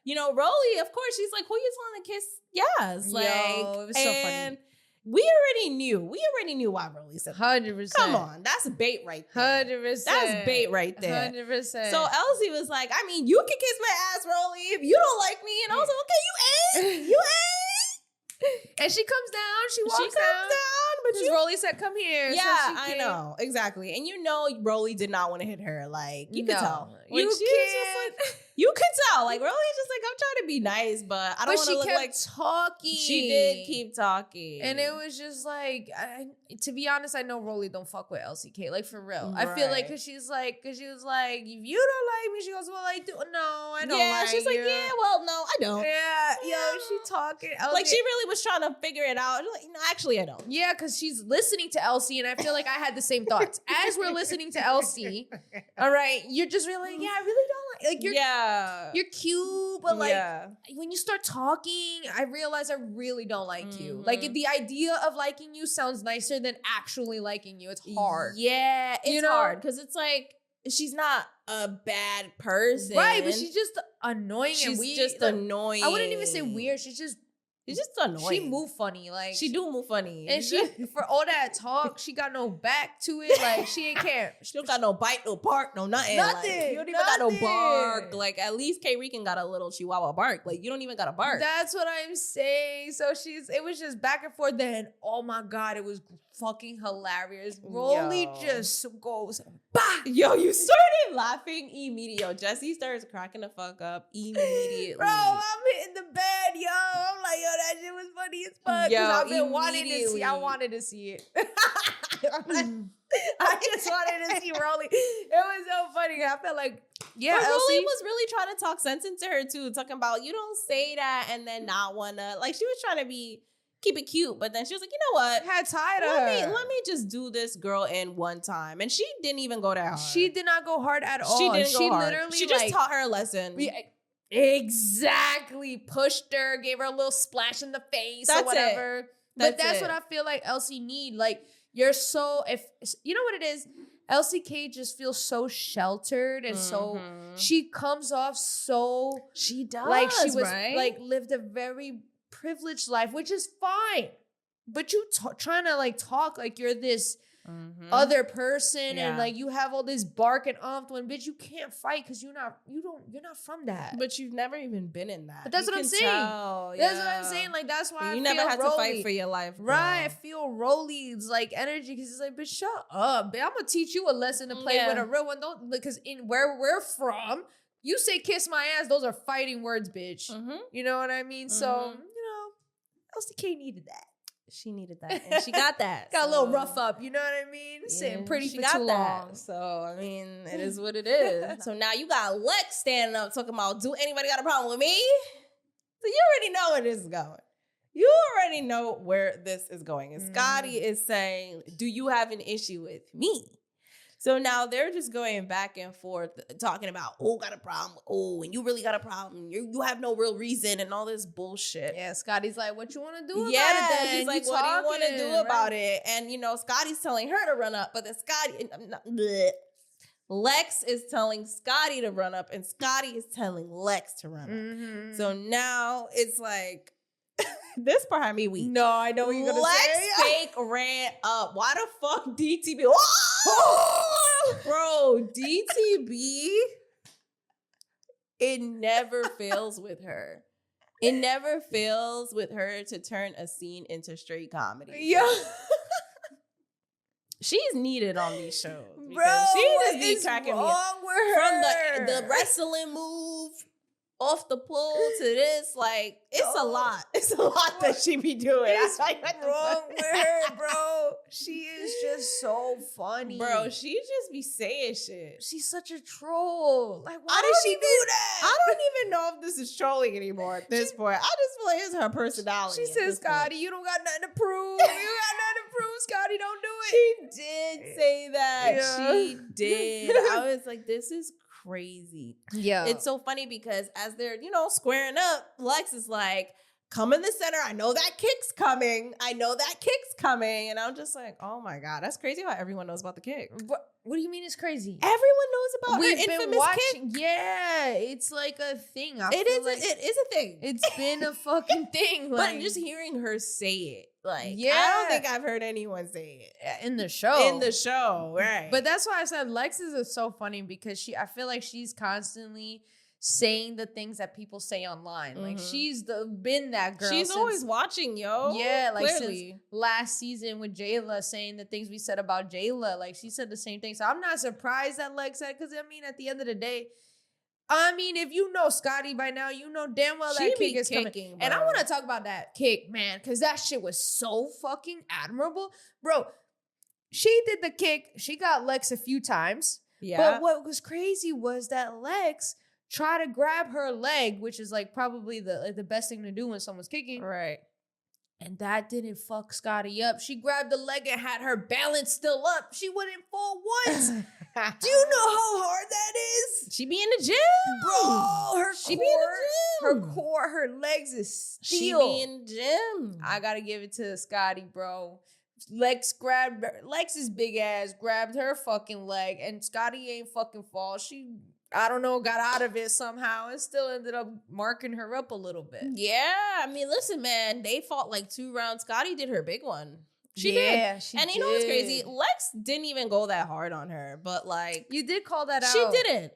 You know, Rolly, of course, she's like, who you telling to kiss? Yes. Like, it was so funny. We already knew why Rolly said that. 100%. Come on. That's bait right there. 100%. That's bait right there. 100%. So Elsie was like, I mean, you can kiss my ass, Rolly, if you don't like me. And I was like, okay, you ain't. You ain't. And she comes down. She walks She comes down, but Because Rolly said, come here. Yeah, so I know. Exactly. And you know Rolly did not want to hit her. Like, you could tell. You When she was just like, you could tell. Like, Rolly's just like, I'm trying to be nice, but I don't want to look like talking. She did keep talking. And it was just like, to be honest, I know Rolly don't fuck with LCK. Like, for real. I feel like, because she was like, if you don't like me, she goes, well, I do. No, I don't like she's like, yeah, well, no, I don't. Yeah, yo, she talking. Like, she really was trying to figure it out. She's like, no, actually, I don't. Yeah, because she's listening to Elsie, and I feel like I had the same thoughts. As we're listening to Elsie, all right, you're just really like, yeah, I really don't like you're cute, but like when you start talking, I realize I really don't like you. Like the idea of liking you sounds nicer than actually liking you. It's hard. Yeah, it's hard because it's like she's not a bad person, right? But she's just annoying. She's and just annoying. I wouldn't even say weird. She's just annoying. She move funny, like she do move funny, and she for all that talk, she got no back to it. Like she ain't care. She don't got no bite, no bark, no nothing. Nothing. Like, you don't even got no bark. Like at least K Rican got a little Chihuahua bark. Like you don't even got a bark. That's what I'm saying. So it was just back and forth. Then oh my god, it was fucking hilarious. Rolly just goes, bah! Yo, you started laughing immediately. Jesse starts cracking the fuck up immediately. Bro, I'm hitting the bed, yo. I'm like, yo, that shit was funny as fuck. Because I've been wanting to see. I wanted to see it. I just wanted to see Rolly. It was so funny. I felt like, yeah, but Elsie Rolly was really trying to talk sense into her too, talking about you don't say that and then not wanna. Like she was trying to keep it cute, but then she was like, you know what? Had tired of her. Let me just do this girl in one time. And she didn't even go that hard. She did not go hard at all. She didn't go hard. Literally she just taught her a lesson. Exactly. Pushed her, gave her a little splash in the face or whatever. But that's what I feel like Elsie need. Like you're so, if you know what it is, LCK just feels so sheltered and so she comes off so she does like she was right? like lived a very privileged life, which is fine, but you trying to like talk like you're this other person and like you have all this bark and when bitch you can't fight because you're not from that. But you've never even been in that. But that's what I'm saying. That's what I'm saying. Like that's why you never had to fight for your life, bro. Right? I feel Rolly's like energy because it's like, bitch, shut up. Bitch, I'm gonna teach you a lesson to play with a real one. Don't because in where we're from, you say kiss my ass, those are fighting words, bitch. You know what I mean? So LCK needed that. She needed that, and she got that. Got a little rough up, you know what I mean? Sitting pretty for too long. So, I mean, it is what it is. So now you got Lex standing up talking about, do anybody got a problem with me? So you already know where this is going. You already know where this is going. And Scotty is saying, do you have an issue with me? So now they're just going back and forth talking about, oh, got a problem. Oh, and you really got a problem. You have no real reason and all this bullshit. Yeah, Scotty's like, what you want to do about it then? She's like, what do you want to do about it? And, Scotty's telling her to run up, but then Lex is telling Scotty to run up and Scotty is telling Lex to run up. Mm-hmm. So now it's like, this part had me weak. No, I know what you're going to say. Lex fake ran up. Why the fuck DTB? Bro, DTB, it never fails with her. It never fails with her to turn a scene into straight comedy. Yeah. She's needed on these shows. Bro, she just be cracking me up. From the wrestling move off the pole to this, like, it's a lot. It's a lot that she be doing. What's wrong with her, bro? She is just so funny. Bro, she just be saying shit. She's such a troll. Like, why does she do that? I don't even know if this is trolling anymore at this point. I just feel like it's her personality. She says, Scotty, you don't got nothing to prove. You got nothing to prove, Scotty. Don't do it. She did say that. Yeah. She did. I was like, this is crazy. Yeah. It's so funny because as they're, squaring up, Lex is like, come in the center. I know that kick's coming. And I'm just like, oh my God, that's crazy how everyone knows about the kick. What do you mean it's crazy? Everyone knows about her infamous kick. Yeah, it's like a thing. It is a thing. It's been a fucking thing. But just hearing her say it, like, yeah. I don't think I've heard anyone say it. In the show. In the show, right. But that's why I said Lex is so funny because I feel like she's constantly saying the things that people say online. Mm-hmm. Like, she's been that girl. She's always watching, yo. Yeah, like clearly. Since last season with Jayla saying the things we said about Jayla. Like, she said the same thing. So I'm not surprised that Lex said, because, at the end of the day, if you know Scotty by now, you know damn well that kick is coming. Bro. And I want to talk about that kick, man, because that shit was so fucking admirable. Bro, she did the kick. She got Lex a few times. Yeah. But what was crazy was that Lex tried to grab her leg, which is like probably the best thing to do when someone's kicking. Right. And that didn't fuck Scotty up. She grabbed the leg and had her balance still up. She wouldn't fall once. Do you know how hard that is? She be in the gym. Bro, her core, her legs is steel. She be in the gym. I gotta give it to Scotty, bro. Lex's big ass grabbed her fucking leg, and Scotty ain't fucking fall. She, I don't know, got out of it somehow and still ended up marking her up a little bit. Yeah. Listen, man, they fought like 2 rounds. Scotty did her big one. She did. And you know what's crazy? Lex didn't even go that hard on her, but like, you did call that out.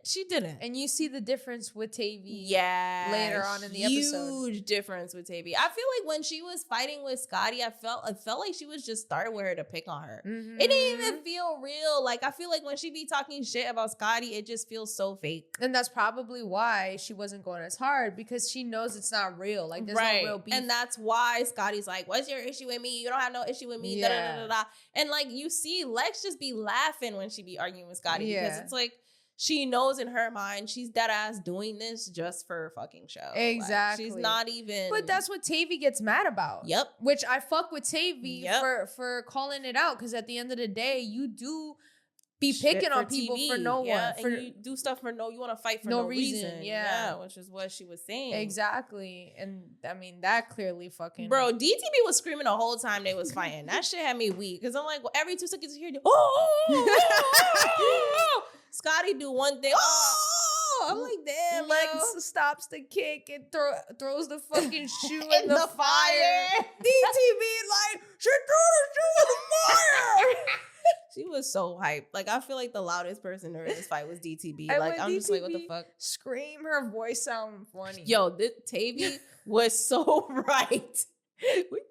She didn't. And you see the difference with Tavy. Yeah. Later on in the episode. Huge difference with Tavy. I feel like when she was fighting with Scotty, I felt like she was just starting with her to pick on her. Mm-hmm. It didn't even feel real. Like, I feel like when she be talking shit about Scotty, it just feels so fake. And that's probably why she wasn't going as hard, because she knows it's not real. Like, there's no real beef. And that's why Scotty's like, what's your issue with me? You don't have no issue with me. Yeah. Da, da, da, da. And like, you see Lex just be laughing when she be arguing with Scotty, because it's like, she knows in her mind she's dead ass doing this just for a fucking show. Exactly. Like, she's not even. But that's what Tavy gets mad about. Yep. Which I fuck with Tavy for calling it out, because at the end of the day, you do be picking on people TV. For no one. And you do stuff for you want to fight for no reason. Yeah, which is what she was saying. Exactly. And that clearly fucking. Bro, DTB was screaming the whole time they was fighting. That shit had me weak, because I'm like, well, every 2 seconds you hear, Scotty do one thing. I'm like, damn. Lex stops the kick and throws the fucking shoe in the fire. DTB like, she threw the shoe in the fire. She was so hyped. Like, I feel like the loudest person during this fight was DTB. Like, I'm just like, what the fuck? Scream, her voice sound funny. Yo, Tavy was so right.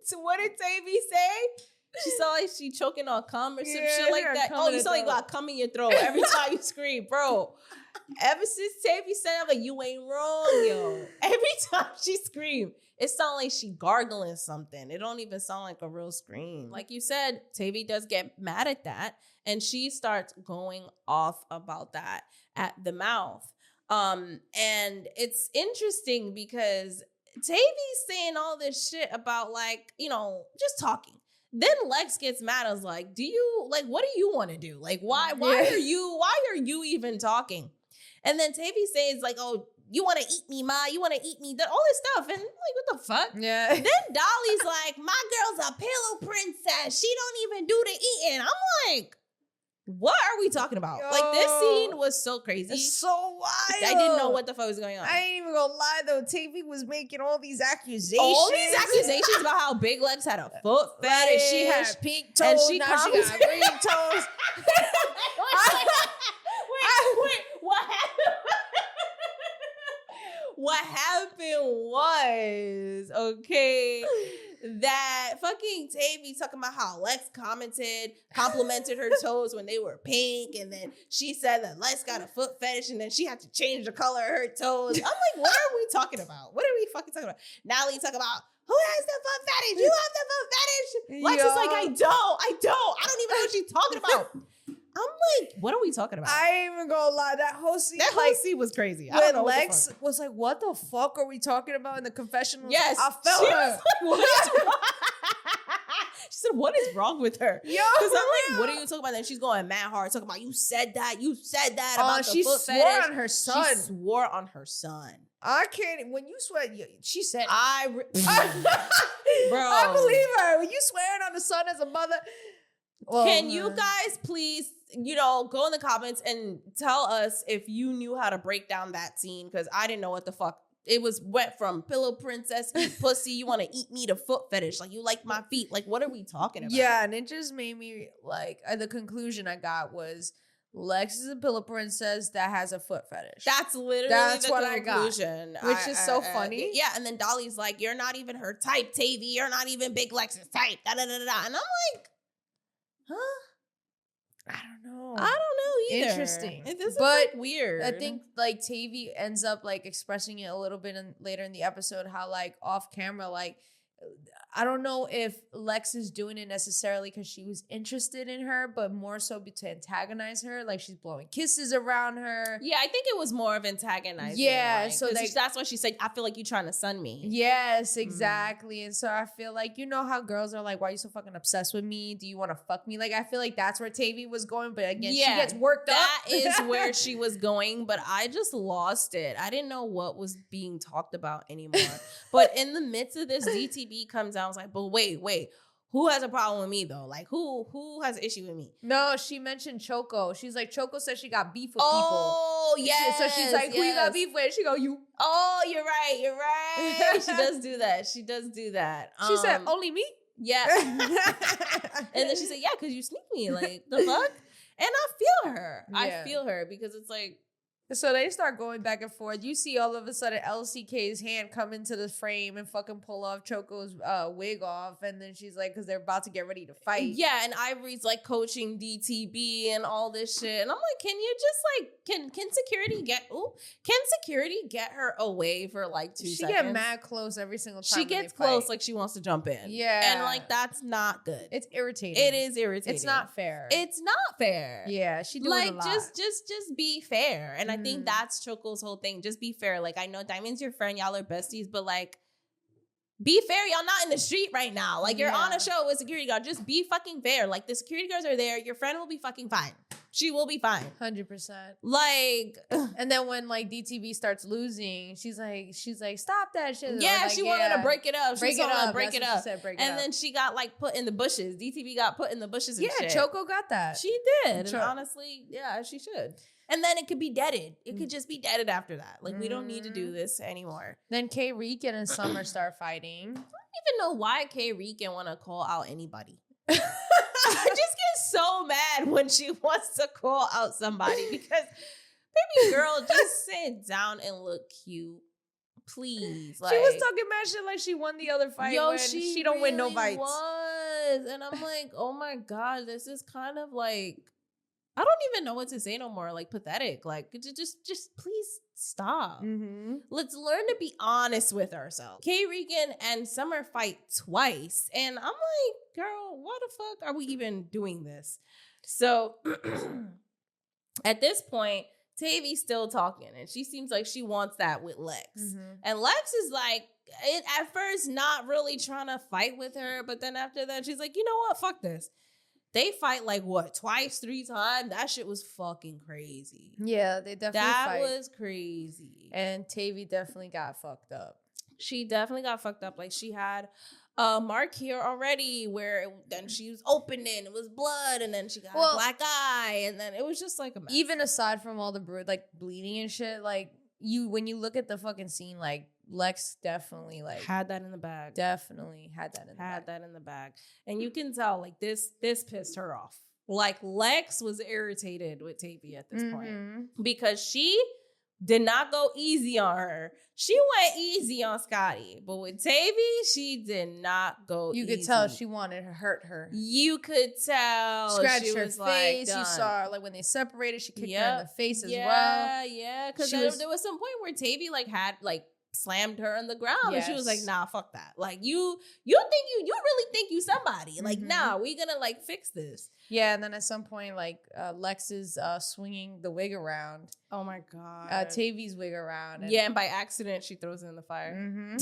So what did Tavy say? She saw like she choking on cum or some shit like that. Oh, you saw you got cum in your throat every time you scream, bro. Ever since Tavy said, I'm like, you ain't wrong, yo. Every time she screamed, it sounded like she gargling something. It don't even sound like a real scream. Like you said, Tavy does get mad at that, and she starts going off about that at the mouth. And it's interesting because Tavy's saying all this shit about, like, just talking. Then Lex gets mad. I was like, what do you want to do? Like, why are you even talking? And then Tavy says like, oh, you want to eat me, ma? You want to eat me? All this stuff. And I'm like, what the fuck? Yeah. Then Dolly's like, my girl's a pillow princess. She don't even do the eating. I'm like, what are we talking about? Yo, like, this scene was so crazy. It's so wild. I didn't know what the fuck was going on. I ain't even gonna lie though. Tavy was making all these accusations. About how Big Lex had a foot fetish. Right, She had pink toes. she now she got green toes. Wait, what happened? What happened was, okay, that fucking Tavy talking about how Lex complimented her toes when they were pink, and then she said that Lex got a foot fetish, and then she had to change the color of her toes. I'm like, what are we talking about? What are we fucking talking about? Natalie talking about, who has the foot fetish? You have the foot fetish? Lex is like, I don't even know what she's talking about. I'm like, what are we talking about? I ain't even gonna lie. That whole scene was crazy. I when don't know Lex was like, what the fuck are we talking about in the confessional? Yes. I felt her. Like, what is wrong? She said, what is wrong with her? Yo, because I'm like, what are you talking about? Then she's going mad hard, talking about, you said that about the she foot swore fetish. on her son. She swore on her son. I can't. When you swear, she said, bro, I believe her. When you swearing on the son as a mother. Well, can you guys please, go in the comments and tell us if you knew how to break down that scene? Because I didn't know what the fuck. It went from pillow princess, eat pussy, you want to eat me, to foot fetish. Like, you like my feet. Like, what are we talking about? Yeah, and it just made me like, the conclusion I got was Lex is a pillow princess that has a foot fetish. That's literally the what conclusion. I got. Which is so funny. Yeah, and then Dolly's like, you're not even her type, Tavy. You're not even Big Lex's type. Da, da, da, da, da. And I'm like, huh? I don't know either. Interesting. This is like weird. I think like Tavy ends up like expressing it a little bit later in the episode, how like off camera, like, I don't know if Lex is doing it necessarily because she was interested in her, but more so to antagonize her. Like, she's blowing kisses around her. Yeah, I think it was more of antagonizing. Yeah, like, so that's what she said. I feel like you're trying to sun me. Yes, exactly. And so I feel like, how girls are like, why are you so fucking obsessed with me? Do you want to fuck me? Like, I feel like that's where Tavy was going. But again, she gets worked up. That is where she was going, but I just lost it. I didn't know what was being talked about anymore. But in the midst of this, DTB comes out. I was like, but wait. Who has a problem with me though? Like, who has an issue with me? No, she mentioned Choco. She's like, Choco says she got beef with people. Oh, yeah. So she's like, who you got beef with? She go, you. Oh, you're right. She does do that. She She said, only me? Yeah. And then she said, yeah, because you sneak me. Like, the fuck? And I feel her. Yeah. I feel her because it's like. So they start going back and forth. You see all of a sudden LCK's hand come into the frame and fucking pull off Choco's wig off. And then she's like, because they're about to get ready to fight. Yeah, and Ivory's like coaching DTB and all this shit. And I'm like, can you just like, can security get her away for like 2 seconds? She get mad close every single time. She gets close like she wants to jump in. Yeah. And like, that's not good. It's irritating. It is irritating. It's not fair. Yeah, she doing like, a lot. Just be fair. And I think that's Choco's whole thing. Just be fair. Like, I know Diamond's your friend, y'all are besties, but like, be fair. Y'all not in the street right now. Like, you're on a show with security guard. Just be fucking fair. Like, the security guards are there. Your friend will be fucking fine. She will be fine. 100%. Like, and then when like DTV starts losing, she's like, stop that shit. Yeah, like, she wanted to break it up. Break it up. And then she got like put in the bushes. DTV got put in the bushes and shit. Choco got that. She did. And honestly, yeah, she should. And then it could be deaded. It could just be deaded after that. Like, we don't need to do this anymore. Then K Rican and Summer start fighting. I don't even know why K Rican want to call out anybody. I just get so mad when she wants to call out somebody because, baby girl, just sit down and look cute. Please. Like, she was talking mad shit like she won the other fight. Yo, when she don't win no fights. Was. And I'm like, oh my God, this is kind of like, I don't even know what to say no more. Like, pathetic. Like, just please stop. Mm-hmm. Let's learn to be honest with ourselves. K Regan and Summer fight twice. And I'm like, girl, why the fuck are we even doing this? So at this point, Tavy's still talking, and she seems like she wants that with Lex. Mm-hmm. And Lex is like, at first, not really trying to fight with her, but then after that, she's like, you know what? Fuck this. They fight like what, twice, 3 times? That shit was fucking crazy. Yeah, they definitely That was crazy. And Tavy definitely got fucked up. She definitely got fucked up. Like, she had a mark here already where then she was opening, it was blood, and then she got a black eye, and then it was just like a mess. Even aside from all the bleeding and shit, like, when you look at the fucking scene, like, Lex definitely like had that in the bag. Definitely had that in the bag. And you can tell like this pissed her off. Like, Lex was irritated with Tavy at this point because she did not go easy on her. She went easy on Scotty, but with Tavy, she did not go easy. You could tell she wanted to hurt her. You could tell. Scratched she her was face. Like, you saw her, like, when they separated, she kicked her in the face as well. Yeah, because there was some point where Tavy like had like slammed her on the ground, and she was like, nah, fuck that. Like, you really think you somebody. Like, nah, we gonna like fix this. Yeah, and then at some point, like, Lex is swinging the wig around. Oh my God. Tavy's wig around. And by accident, she throws it in the fire.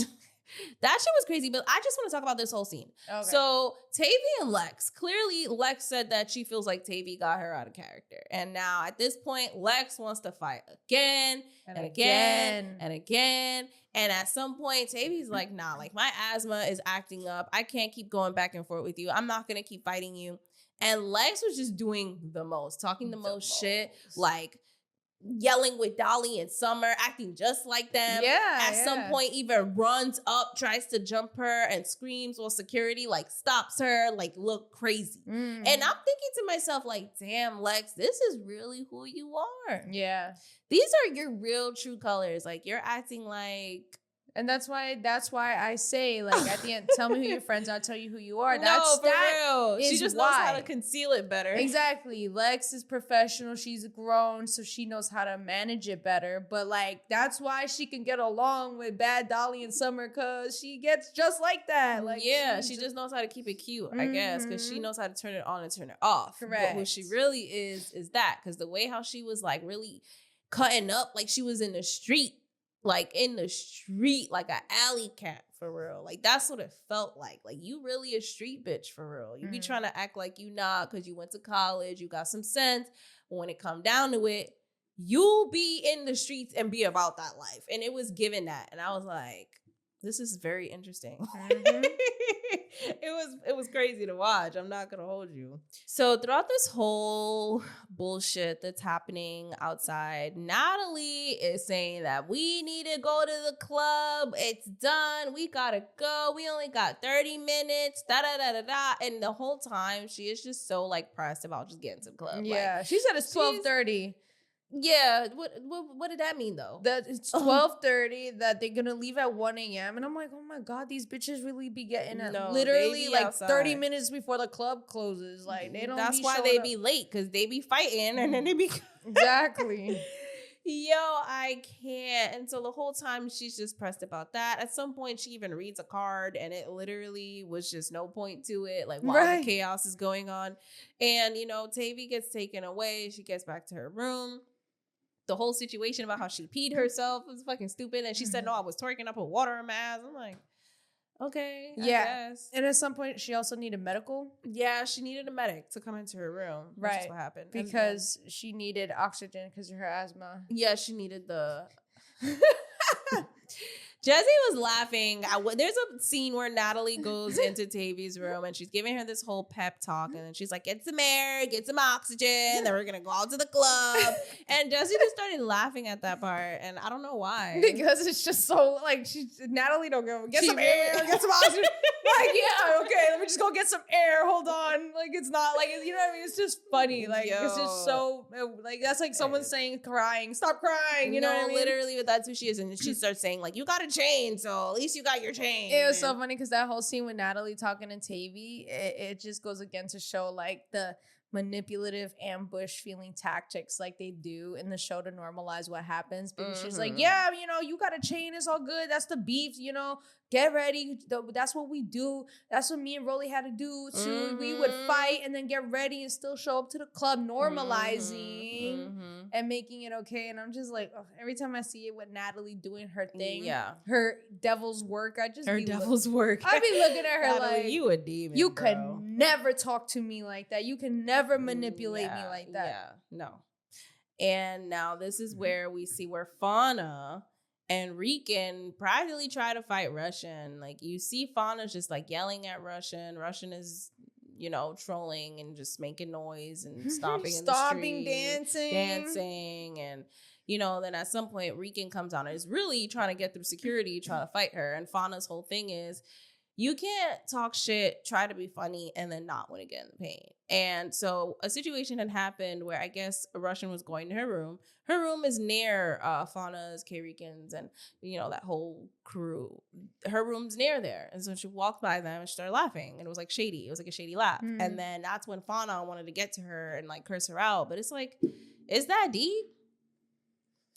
That shit was crazy, but I just want to talk about this whole scene. Okay. So Tavy and Lex, clearly Lex said that she feels like Tavy got her out of character. And now at this point, Lex wants to fight again and again and again. And at some point, Tavy's like, nah, like, my asthma is acting up. I can't keep going back and forth with you. I'm not going to keep fighting you. And Lex was just doing the most, talking the most shit, like yelling with Dolly and Summer, acting just like them. Yeah. At some point, even runs up, tries to jump her, and screams while security like stops her, like, look crazy. And I'm thinking to myself, like, damn, Lex, this is really who you are. Yeah. These are your real true colors. Like, you're acting like. And that's why I say, like, at the end, tell me who your friends are, I'll tell you who you are. No, for real. She just knows how to conceal it better. Exactly. Lex is professional. She's grown, so she knows how to manage it better. But, like, that's why she can get along with Bad Dolly and Summer, because she gets just like that. Like, yeah, she just knows how to keep it cute, I guess, because she knows how to turn it on and turn it off. Correct. But who she really is that, because the way how she was, like, really cutting up, like she was in the street. Like, in the street, like an alley cat, for real. Like, that's what it felt like. Like, you really a street bitch, for real. You be trying to act like you not because you went to college, you got some sense. But when it come down to it, you'll be in the streets and be about that life. And it was given that. And I was like, this is very interesting. It was crazy to watch. I'm not gonna hold you. So throughout this whole bullshit that's happening outside, Natalie is saying that we need to go to the club. It's done. We gotta go. We only got 30 minutes. Da da da da da. And the whole time she is just so like pressed about just getting to the club. Yeah, like, she said it's 12:30. Yeah, what did that mean though? That it's 12:30, that they're gonna leave at 1 a.m. And I'm like, oh my God, these bitches really be getting at literally like outside. 30 minutes before the club closes. Like, they don't. That's why they be late, because they be fighting and then they be exactly. Yo, I can't. And so the whole time she's just pressed about that. At some point, she even reads a card, and it literally was just no point to it. Like, while the chaos is going on, and you know, Tavy gets taken away. She gets back to her room. The whole situation about how she peed herself was fucking stupid. And she said, no, I was twerking up with water in my ass. I'm like, okay, I guess. And at some point, she also needed medical. Yeah, she needed a medic to come into her room. Right. That's what happened. Because she needed oxygen because of her asthma. Yeah, she needed the... Jesse was laughing. There's a scene where Natalie goes into Tavy's room and she's giving her this whole pep talk. And then she's like, get some air, get some oxygen. Then we're going to go out to the club. And Jesse just started laughing at that part. And I don't know why. Because it's just so, like, Natalie don't go, get some air, get some oxygen. Like, yeah, okay, let me just go get some air. Hold on. Like, it's not, like, you know what I mean? It's just funny. Like, it's just so, like, that's like someone saying crying. Stop crying. You know what I mean? Literally, but that's who she is. And she starts saying, like, you got to chain, so at least you got your chain. It was so funny because that whole scene with Natalie talking to Tavy, it just goes again to show like the manipulative ambush feeling tactics like they do in the show to normalize what happens. Because she's like, yeah, you know, you got a chain, it's all good. That's the beef, you know, get ready. That's what we do. That's what me and Rolly had to do too. We would fight and then get ready and still show up to the club, normalizing and making it okay. And I'm just like, every time I see it with Natalie doing her thing, her devil's work, I just work. I be looking at her Natalie, like, you a demon. You could never talk to me like that. You can never manipulate me like that. Yeah, no. And now this is where we see where Fauna and Rican practically try to fight Russian. Like, you see Fauna's just like yelling at Russian. Russian is, trolling and just making noise and stomping in the street. Dancing. And, then at some point, Rican comes on and is really trying to get through security, trying to fight her. And Fauna's whole thing is, you can't talk shit, try to be funny, and then not want to get in the paint. And so a situation had happened where I guess a Russian was going to her room. Her room is near Fauna's, K-Ricans, and, that whole crew. Her room's near there. And so she walked by them and she started laughing. And it was like shady. It was like a shady laugh. And then that's when Fauna wanted to get to her and like curse her out. But it's like, is that deep?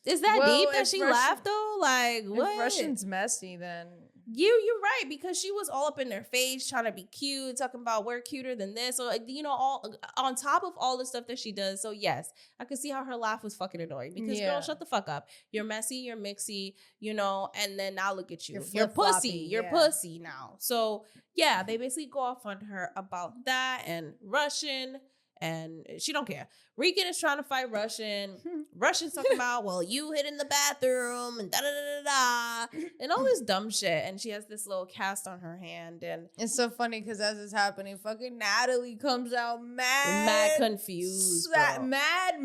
Is that deep that she laughed though? Like, what? If Russian's messy, then... You're right, because she was all up in their face trying to be cute, talking about we're cuter than this. So, all on top of all the stuff that she does. So, yes, I could see how her laugh was fucking annoying because, girl, shut the fuck up. You're messy, you're mixy, and then now look at you. You're pussy. You're pussy now. So, yeah, they basically go off on her about that and Russian. And she don't care. Rican is trying to fight Russian. Russian's talking about, well, you hid in the bathroom and da-da-da-da-da and all this dumb shit. And she has this little cast on her hand. And it's so funny because as it's happening, fucking Natalie comes out mad confused. Mad.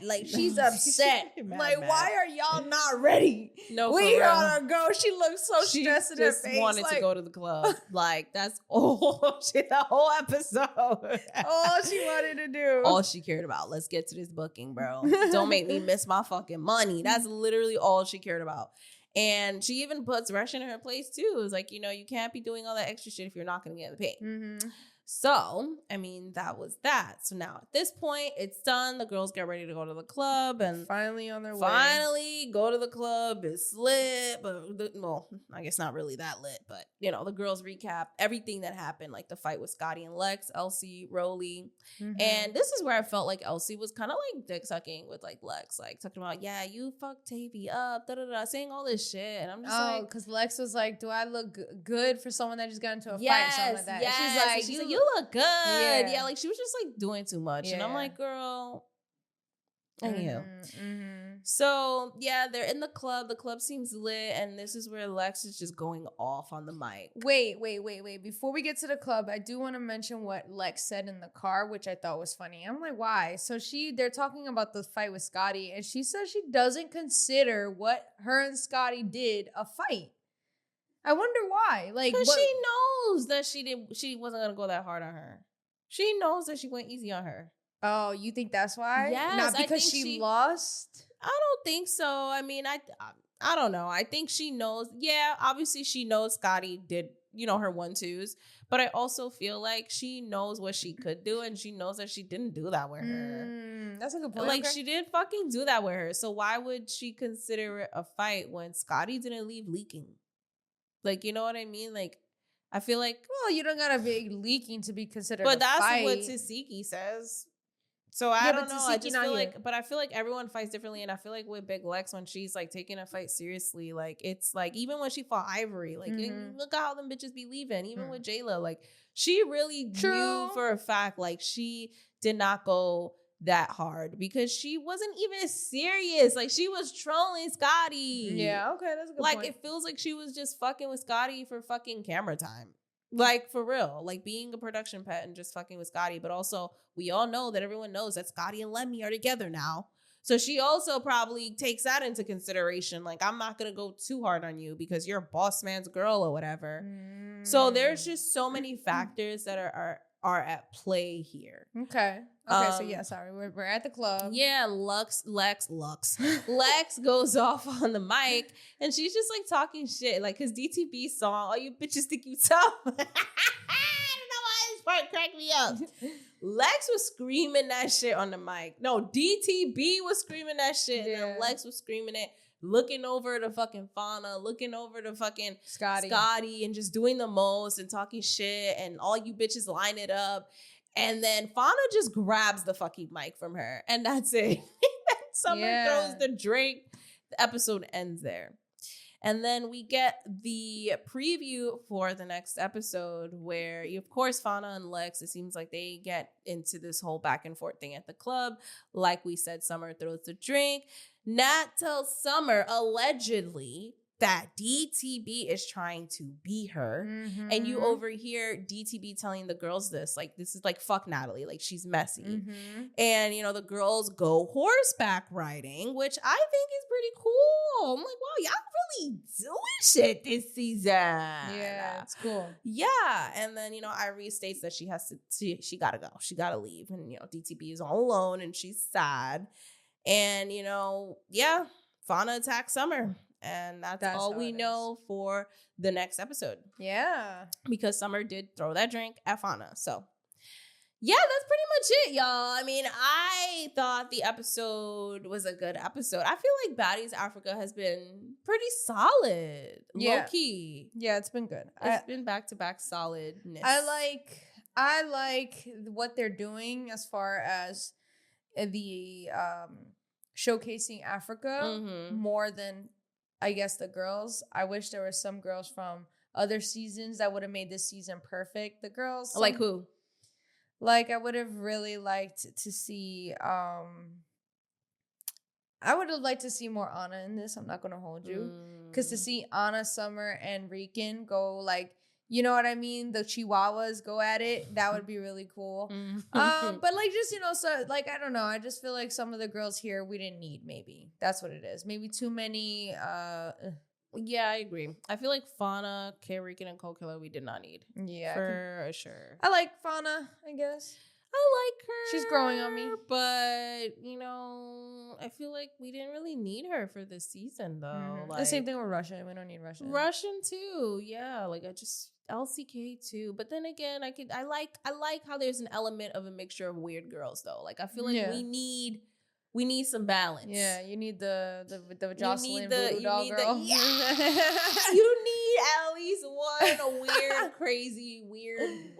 Like, she's upset. Mad. Why are y'all not ready? No, we gotta go. She looks so stressed in her face. She just wanted to go to the club. Like, that's all shit, the whole episode. All she wanted to do. All she cared about. Let's get to this booking, bro. Don't make me miss my fucking money. That's literally all she cared about. And she even puts Russian in her place too. It's like, you can't be doing all that extra shit if you're not going to get the pay. So, I mean, that was that. So now at this point, it's done. The girls get ready to go to the club and finally on their way. Finally go to the club. It's lit, but I guess not really that lit, but the girls recap everything that happened, like the fight with Scotty and Lex, Elsie, Rolly. And this is where I felt like Elsie was kind of like dick sucking with like Lex, like talking about, yeah, you fucked Tavy up, saying all this shit. And I'm just because Lex was like, do I look good for someone that just got into a fight or something like that? Yes. She's like, you look good. Yeah, like she was just like doing too much. And I'm like, girl. Anywho. So yeah, they're in the club. The club seems lit, and this is where Lex is just going off on the mic. Wait. Before we get to the club, I do want to mention what Lex said in the car, which I thought was funny. I'm like, why? So they're talking about the fight with Scotty, and she says she doesn't consider what her and Scotty did a fight. I wonder why. Like, because she knows that she wasn't gonna go that hard on her. She knows that she went easy on her. Oh, you think that's why? Yes. Not because she lost? I don't think so. I mean, I don't know. I think she knows. Yeah, obviously she knows Scotty did, her 1-2s. But I also feel like she knows what she could do, and she knows that she didn't do that with her. That's a good point. Like, she didn't fucking do that with her. So why would she consider it a fight when Scotty didn't leave leaking? Like, you know what I mean? Like, I feel like... Well, you don't gotta be leaking to be considered but a that's fight. what Tasiki says. So I don't know. I just feel like... But I feel like everyone fights differently. And I feel like with Big Lex, when she's, like, taking a fight seriously, like, it's, like, even when she fought Ivory, like, look at how them bitches be leaving. Even with Jayla, like, she really knew for a fact, like, she did not go... that hard because she wasn't even serious. Like, she was trolling Scotty. Yeah, okay, that's a good point. point. It feels like she was just fucking with Scotty for fucking camera time. Like, for real. Like, being a production pet and just fucking with Scotty. But also, we all know that everyone knows that Scotty and Lemmy are together now. So she also probably takes that into consideration. Like, I'm not going to go too hard on you because you're a boss man's girl or whatever. So there's just so many factors that are at play here. Okay, so yeah, sorry. We're at the club. Yeah, Lex goes off on the mic, and she's just like talking shit. Like his DTB song, all you bitches think you tough. I don't know why this part cracked me up. Lex was screaming that shit on the mic. No, DTB was screaming that shit, and then Lex was screaming it. Looking over to fucking Fauna, looking over to fucking Scotty, and just doing the most and talking shit, and all you bitches line it up. And then Fauna just grabs the fucking mic from her, and that's it. Summer throws the drink. The episode ends there. And then we get the preview for the next episode where, of course, Fauna and Lex, it seems like they get into this whole back and forth thing at the club. Like we said, Summer throws the drink. Nat tells Summer, allegedly, that DTB is trying to beat her. Mm-hmm. And you overhear DTB telling the girls this. Like, this is like, fuck Natalie. Like, she's messy. Mm-hmm. And, the girls go horseback riding, which I think is pretty cool. I'm like, wow, y'all really doing shit this season. Yeah, it's cool. Yeah. And then, Irie states that she gotta go. She gotta leave. And, DTB is all alone and she's sad. And, Fauna attacks Summer. And that's all we know for the next episode. Yeah. Because Summer did throw that drink at Fauna. So, yeah, that's pretty much it, y'all. I mean, I thought the episode was a good episode. I feel like Baddies Africa has been pretty solid. Low-key. Yeah, it's been good. It's been back-to-back solidness. I like what they're doing as far as the showcasing Africa more than, I guess, the girls. I wish there were some girls from other seasons that would have made this season perfect. The girls. Like who? Like, I would have really liked to see, I would have liked to see more Anna in this. I'm not going to hold you. Because to see Anna, Summer, and Rican go, like, you know what I mean? The Chihuahuas go at it. That would be really cool. But like, just, so like, I don't know. I just feel like some of the girls here we didn't need, maybe. That's what it is. Maybe too many. Yeah, I agree. I feel like Fauna, K-Rican, and Cold Killer we did not need. Yeah. For sure. I like Fauna, I guess. I like her. She's growing on me. But, I feel like we didn't really need her for this season, though. Mm-hmm. Like, the same thing with Russian. We don't need Russian. Russian, too. Yeah. Like, LCK, too. But then again, I like how there's an element of a mixture of weird girls, though. Like, I feel like we need some balance. Yeah, you need the Jocelyn voodoo doll girl. You need at least one weird, crazy,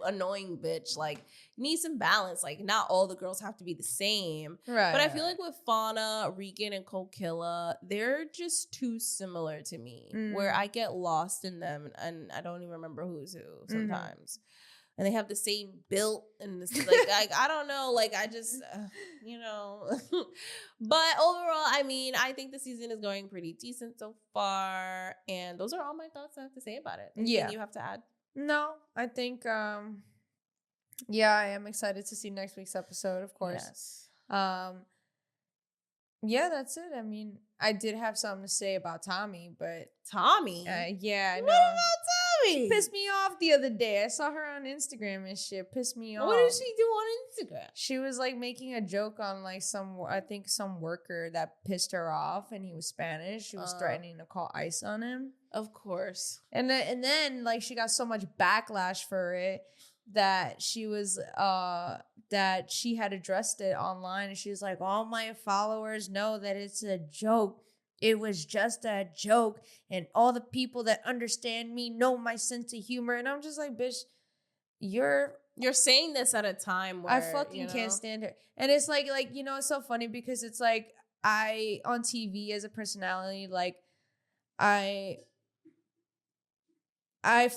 annoying bitch. Like, you need some balance. Like, not all the girls have to be the same. Right. But I feel like with Fauna, Rican, and Kokilla, they're just too similar to me. Where I get lost in them and I don't even remember who's who sometimes. And they have the same build and this, like, I don't know, like, I just, But overall, I mean, I think the season is going pretty decent so far. And those are all my thoughts I have to say about it. Anything you have to add? No, I think, I am excited to see next week's episode, of course. Yes. Yeah, that's it. I mean, I did have something to say about Tommy, but... Tommy? Yeah, I know. What about Tommy? She pissed me off the other day. I saw her on Instagram and shit. Pissed me off. What did she do on Instagram? She was, like, making a joke on, like, some worker that pissed her off, and he was Spanish. She was threatening to call ICE on him. Of course. And then, like, she got so much backlash for it that she was... that she had addressed it online, and she was like, all my followers know that it's a joke. It was just a joke, and all the people that understand me know my sense of humor. And I'm just like, bitch, you're saying this at a time where I fucking can't stand her. And it's like it's so funny because it's like I on TV as a personality, like I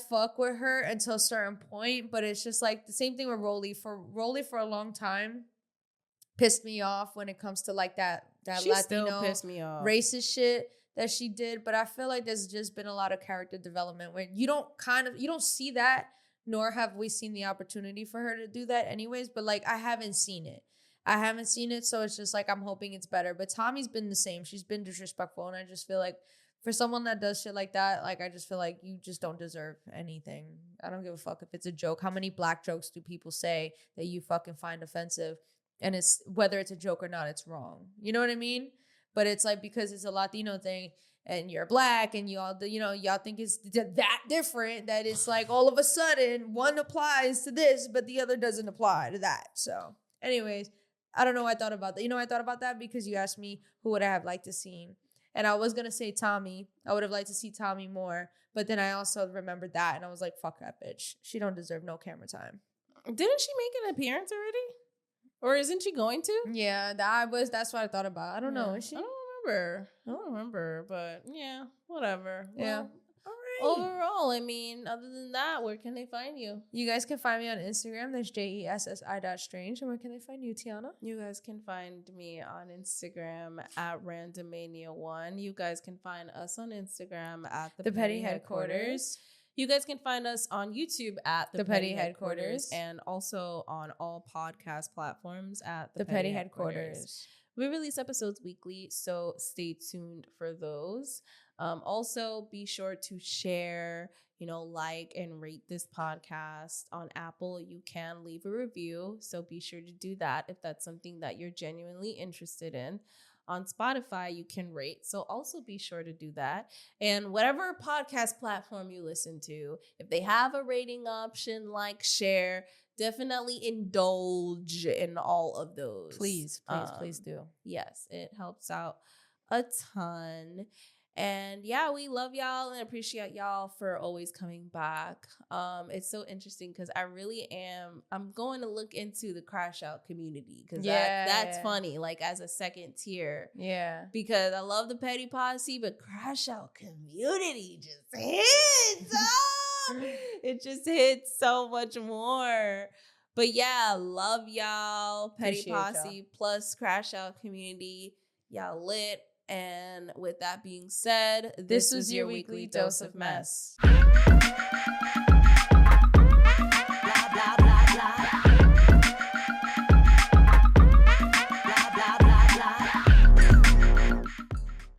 fuck with her until a certain point, but it's just like the same thing with Rolly. For a long time, pissed me off when it comes to like that she Latino still pissed me off. Racist shit that she did. But I feel like there's just been a lot of character development where you don't see that, nor have we seen the opportunity for her to do that anyways. But like I haven't seen it, so it's just like I'm hoping it's better. But Tommy's been the same. She's been disrespectful, and I just feel like for someone that does shit like that, like, I just feel like you just don't deserve anything. I don't give a fuck if it's a joke. How many black jokes do people say that you fucking find offensive? And it's, whether it's a joke or not, it's wrong. You know what I mean? But it's like, because it's a Latino thing and you're black and y'all think it's that different, that it's like all of a sudden one applies to this, but the other doesn't apply to that. So anyways, I don't know what I thought about that. I thought about that because you asked me who would I have liked to see. And I was going to say Tommy. I would have liked to see Tommy more. But then I also remembered that. And I was like, fuck that bitch. She don't deserve no camera time. Didn't she make an appearance already? Or isn't she going to? Yeah, that's what I thought about. I don't know. Is she? I don't remember, but yeah, whatever. Yeah. Well, overall, I mean, other than that, where can they find you? You guys can find me on Instagram. That's JESSI.strange. And where can they find you, Tiana? You guys can find me on Instagram at randommania1. You guys can find us on Instagram at the Petty Headquarters. You guys can find us on YouTube at the Petty Headquarters and also on all podcast platforms at the Petty Headquarters. We release episodes weekly, so stay tuned for those. Also, be sure to share, like and rate this podcast. On Apple, you can leave a review, so be sure to do that if that's something that you're genuinely interested in. On Spotify, you can rate, so also be sure to do that. And whatever podcast platform you listen to, if they have a rating option, like, share, definitely indulge in all of those. Please do. Yes, it helps out a ton. And yeah, we love y'all and appreciate y'all for always coming back. It's so interesting because I'm going to look into the crash out community because that's funny, like as a second tier. Yeah. Because I love the Petty Posse, but crash out community just hits. It just hits so much more. But yeah, love y'all. Petty Posse plus crash out community. Y'all lit. And with that being said, this was your weekly dose of mess.